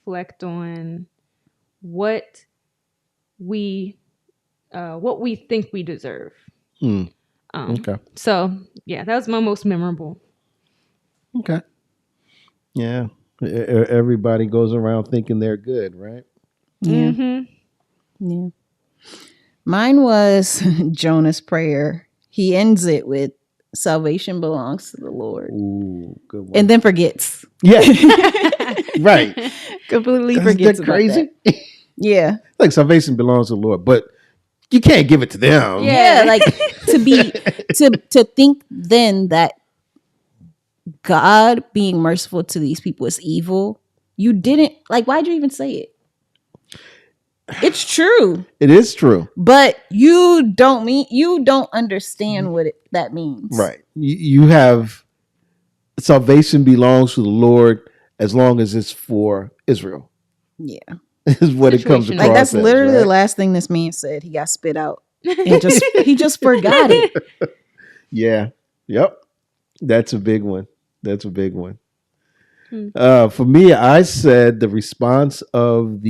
reflect on what we think we deserve. Okay. So yeah, that was my most memorable. Okay. Yeah. Everybody goes around thinking they're good, right? Yeah. Mm-hmm. Yeah. Mine was Jonah's prayer. He ends it with salvation belongs to the Lord. Ooh, good one. And then forgets. Yeah. Right. Completely Isn't forgets that about crazy? that. Yeah. Like salvation belongs to the Lord, but you can't give it to them. Yeah, like to think then that God being merciful to these people is evil. You didn't like, why'd you even say it? It's true. It is true. But you don't understand what that means. Right. You have salvation belongs to the Lord as long as it's for Israel. Yeah. Is what it comes across. Like that's as, literally right? the last thing this man said. He got spit out. And he just forgot it. Yeah. Yep. That's a big one. For me, I said the response of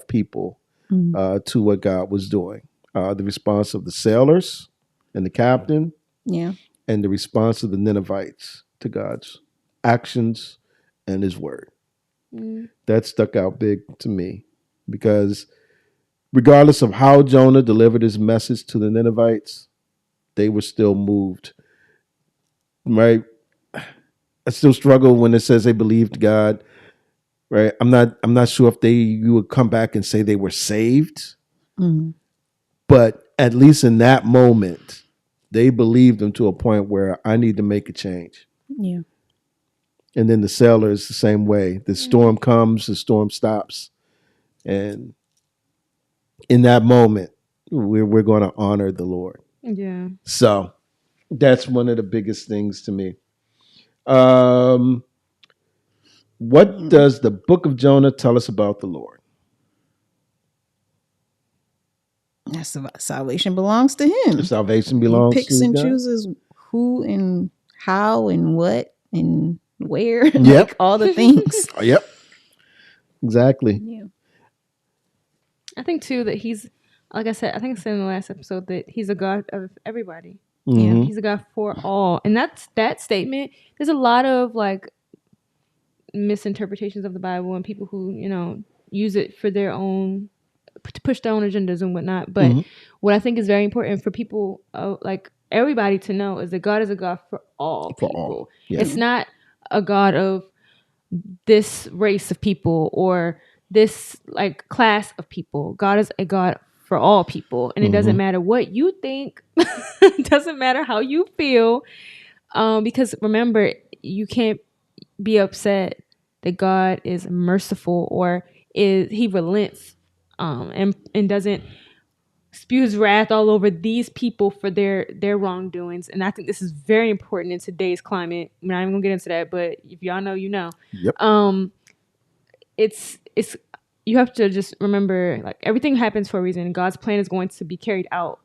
people to what God was doing. The response of the sailors and the captain. Yeah. And the response of the Ninevites to God's actions and his word. That stuck out big to me because regardless of how Jonah delivered his message to the Ninevites, they were still moved. Right? I still struggle when it says they believed God. Right? I'm not sure if you would come back and say they were saved. But at least in that moment, they believed him to a point where I need to make a change. Yeah. And then the sailors the same way. The storm comes, the storm stops. And in that moment, we're going to honor the Lord. Yeah. So that's one of the biggest things to me. What does the Book of Jonah tell us about the Lord? That's about salvation belongs to him. The salvation belongs to He picks and God? chooses who and how and what and where. Yep. Like all the things. Yep. Exactly. Yeah. I think too that he's, like I said, I think I said in the last episode that he's a God of everybody. Mm-hmm. Yeah, he's a God for all, and that statement. There's a lot of like misinterpretations of the Bible and people who use it for their own, to push their own agendas and whatnot. But what I think is very important for people, like everybody, to know is that God is a God for all people. All. Yeah. It's not a God of this race of people or this like class of people. God is a God for all people, and it doesn't matter what you think. It doesn't matter how you feel, because remember, you can't be upset that God is merciful or he relents and doesn't spews wrath all over these people for their wrongdoings. And I think this is very important in today's climate. I'm not even gonna get into that, but if y'all know, you know. Yep. It's you have to just remember, like, everything happens for a reason. God's plan is going to be carried out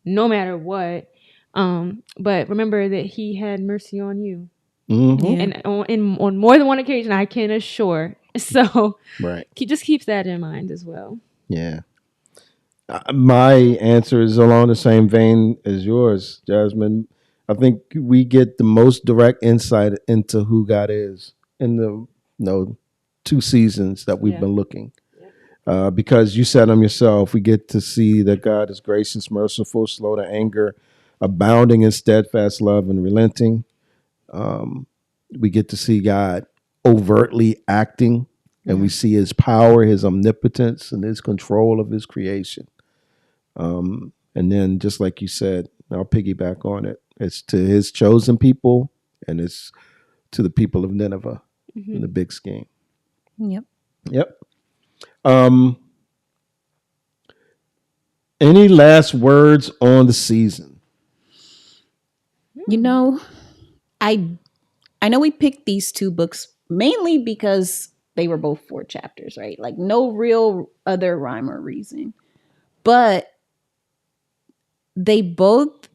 no matter what. But remember that he had mercy on you. And on more than one occasion, I can assure. So right. He just keeps that in mind as well. Yeah. My answer is along the same vein as yours, Jasmine. I think we get the most direct insight into who God is in the 2 seasons that we've been looking. Because you said them yourself, we get to see that God is gracious, merciful, slow to anger, abounding in steadfast love and relenting. We get to see God overtly acting and we see his power, his omnipotence, and his control of his creation. And then, just like you said, I'll piggyback on it. It's to his chosen people, and it's to the people of Nineveh in the big scheme. Yep. Yep. Any last words on the season? You know, I know we picked these two books mainly because they were both 4 chapters, right? Like no real other rhyme or reason. But they both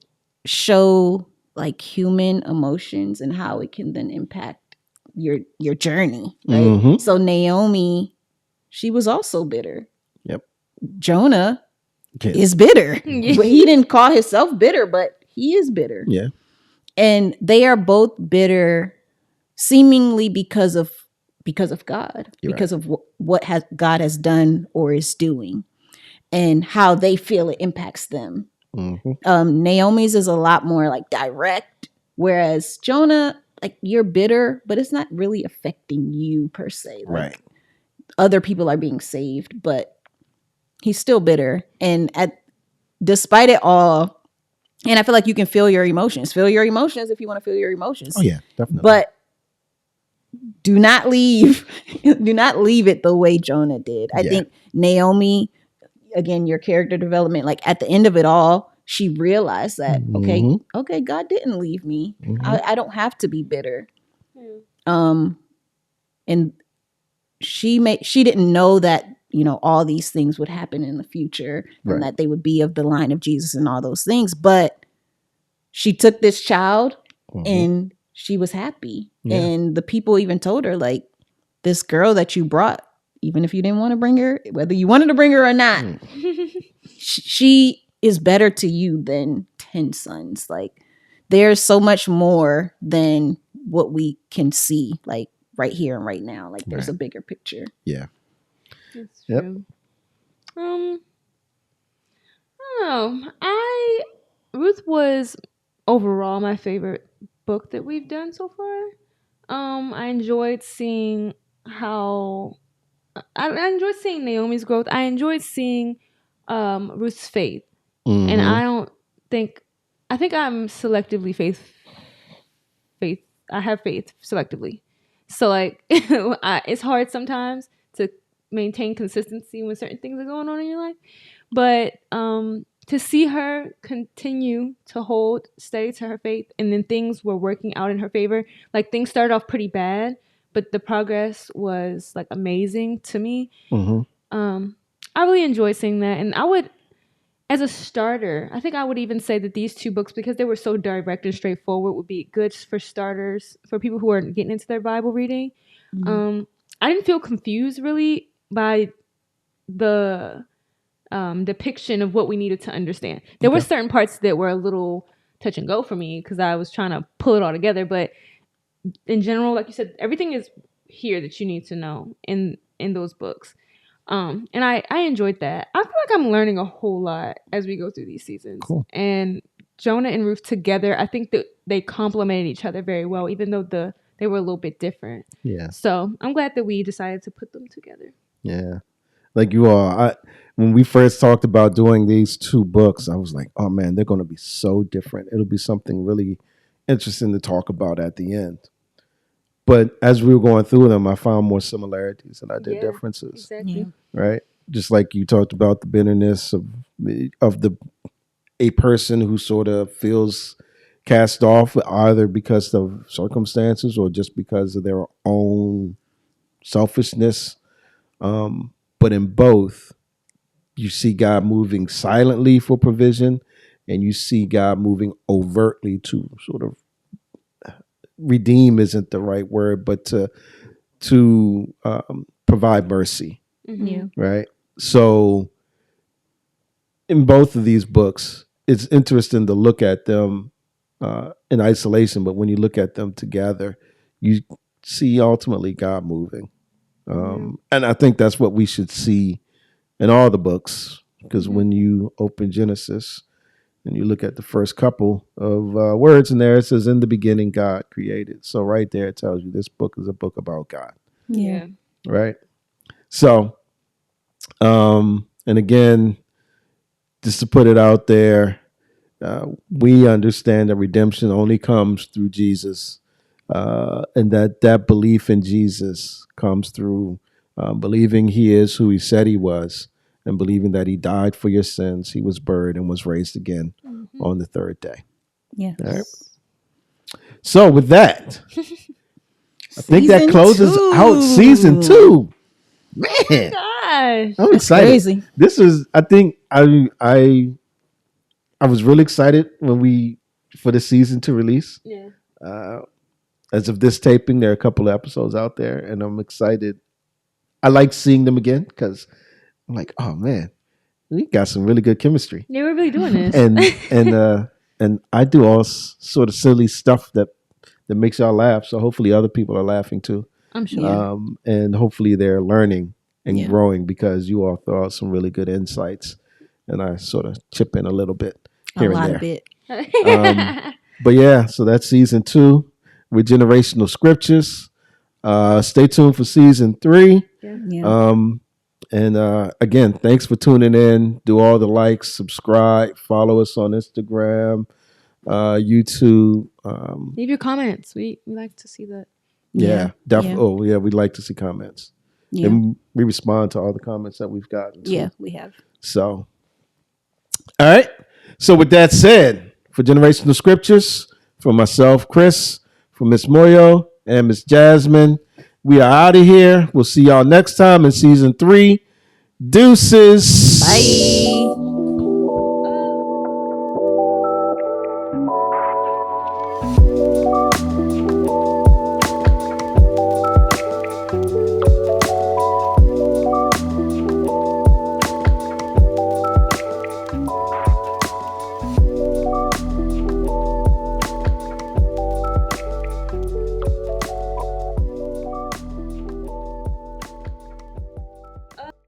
show like human emotions and how it can then impact your journey, right? Mm-hmm. So Naomi, she was also bitter. Yep. Jonah Yes. is bitter. Well, he didn't call himself bitter, but he is bitter. Yeah. And they are both bitter seemingly because of God, You're because of what God has done or is doing, and how they feel it impacts them. Mm-hmm. Naomi's is a lot more like direct, whereas Jonah, like you're bitter, but it's not really affecting you per se. Like, Right. other people are being saved, but he's still bitter. And despite it all, and I feel like you can feel your emotions. Feel your emotions if you want to feel your emotions. Oh yeah, definitely. But do not leave it the way Jonah did. I think Naomi, again, your character development, like at the end of it all, she realized that, okay, God didn't leave me. I don't have to be bitter. And she didn't know that, all these things would happen in the future, and that they would be of the line of Jesus and all those things. But she took this child and she was happy. Yeah. And the people even told her, like, this girl that you brought, even if you didn't want to bring her, whether you wanted to bring her or not, she is better to you than 10 sons. Like, there's so much more than what we can see, like right here and right now. Like, there's a bigger picture. Yeah. That's true. I don't know. Ruth was overall my favorite book that we've done so far. I enjoyed seeing I enjoyed seeing Naomi's growth. I enjoyed seeing Ruth's faith. And I think I'm selectively faith. I have faith selectively. So like it's hard sometimes to maintain consistency when certain things are going on in your life. But to see her continue to hold steady to her faith, and then things were working out in her favor. Like, things started off pretty bad, but the progress was like amazing to me. I really enjoyed seeing that. And I would, as a starter, I think I would even say that these two books, because they were so direct and straightforward, would be good for starters, for people who are getting into their Bible reading. I didn't feel confused really by the depiction of what we needed to understand. There were certain parts that were a little touch and go for me because I was trying to pull it all together. But in general, like you said, everything is here that you need to know in those books. And I enjoyed that. I feel like I'm learning a whole lot as we go through these seasons. Cool. And Jonah and Ruth together, I think that they complemented each other very well, even though they were a little bit different. Yeah. So I'm glad that we decided to put them together. Yeah. Like you all, when we first talked about doing these two books, I was like, oh man, they're going to be so different. It'll be something really interesting to talk about at the end. But as we were going through them, I found more similarities than I did differences. Exactly. Right? Just like you talked about the bitterness of a person who sort of feels cast off either because of circumstances or just because of their own selfishness. But in both, you see God moving silently for provision, and you see God moving overtly to sort of redeem isn't the right word, but to provide mercy. Right. So in both of these books, it's interesting to look at them in isolation, but when you look at them together, you see ultimately God moving. And I think that's what we should see in all the books, because when you open Genesis and you look at the first couple of words in there, it says, in the beginning, God created. So right there, it tells you this book is a book about God. Yeah. Right. So, and again, just to put it out there, we understand that redemption only comes through Jesus, and that belief in Jesus comes through believing he is who he said he was, and believing that he died for your sins, he was buried, and was raised again on the third day. Yeah. All right. So with that, I think that Season closes 2. out season 2. Man, Gosh. I'm excited. Crazy. This is, I think, I was really excited for the season to release. Yeah. As of this taping, there are a couple of episodes out there, and I'm excited. I like seeing them again because I'm like, oh man, we got some really good chemistry. They were really doing this. And I do all sort of silly stuff that makes y'all laugh. So hopefully other people are laughing too. I'm sure. Yeah. And hopefully they're learning and Yeah. growing because you all throw out some really good insights, and I sort of chip in a little bit A here lot and of there. it. But yeah, so that's season 2 with generational scriptures. Stay tuned for season 3. Yeah. And again, thanks for tuning in. Do all the likes, subscribe, follow us on Instagram, YouTube. Leave your comments. We like to see that. Yeah, definitely. Yeah. Oh, yeah, we'd like to see comments. Yeah. And we respond to all the comments that we've gotten. Too. Yeah, we have. So, all right. So with that said, for Generational Scriptures, for myself, Chris, for Miss Moyo and Miss Jasmine, we are out of here. We'll see y'all next time in season 3. Deuces. Bye.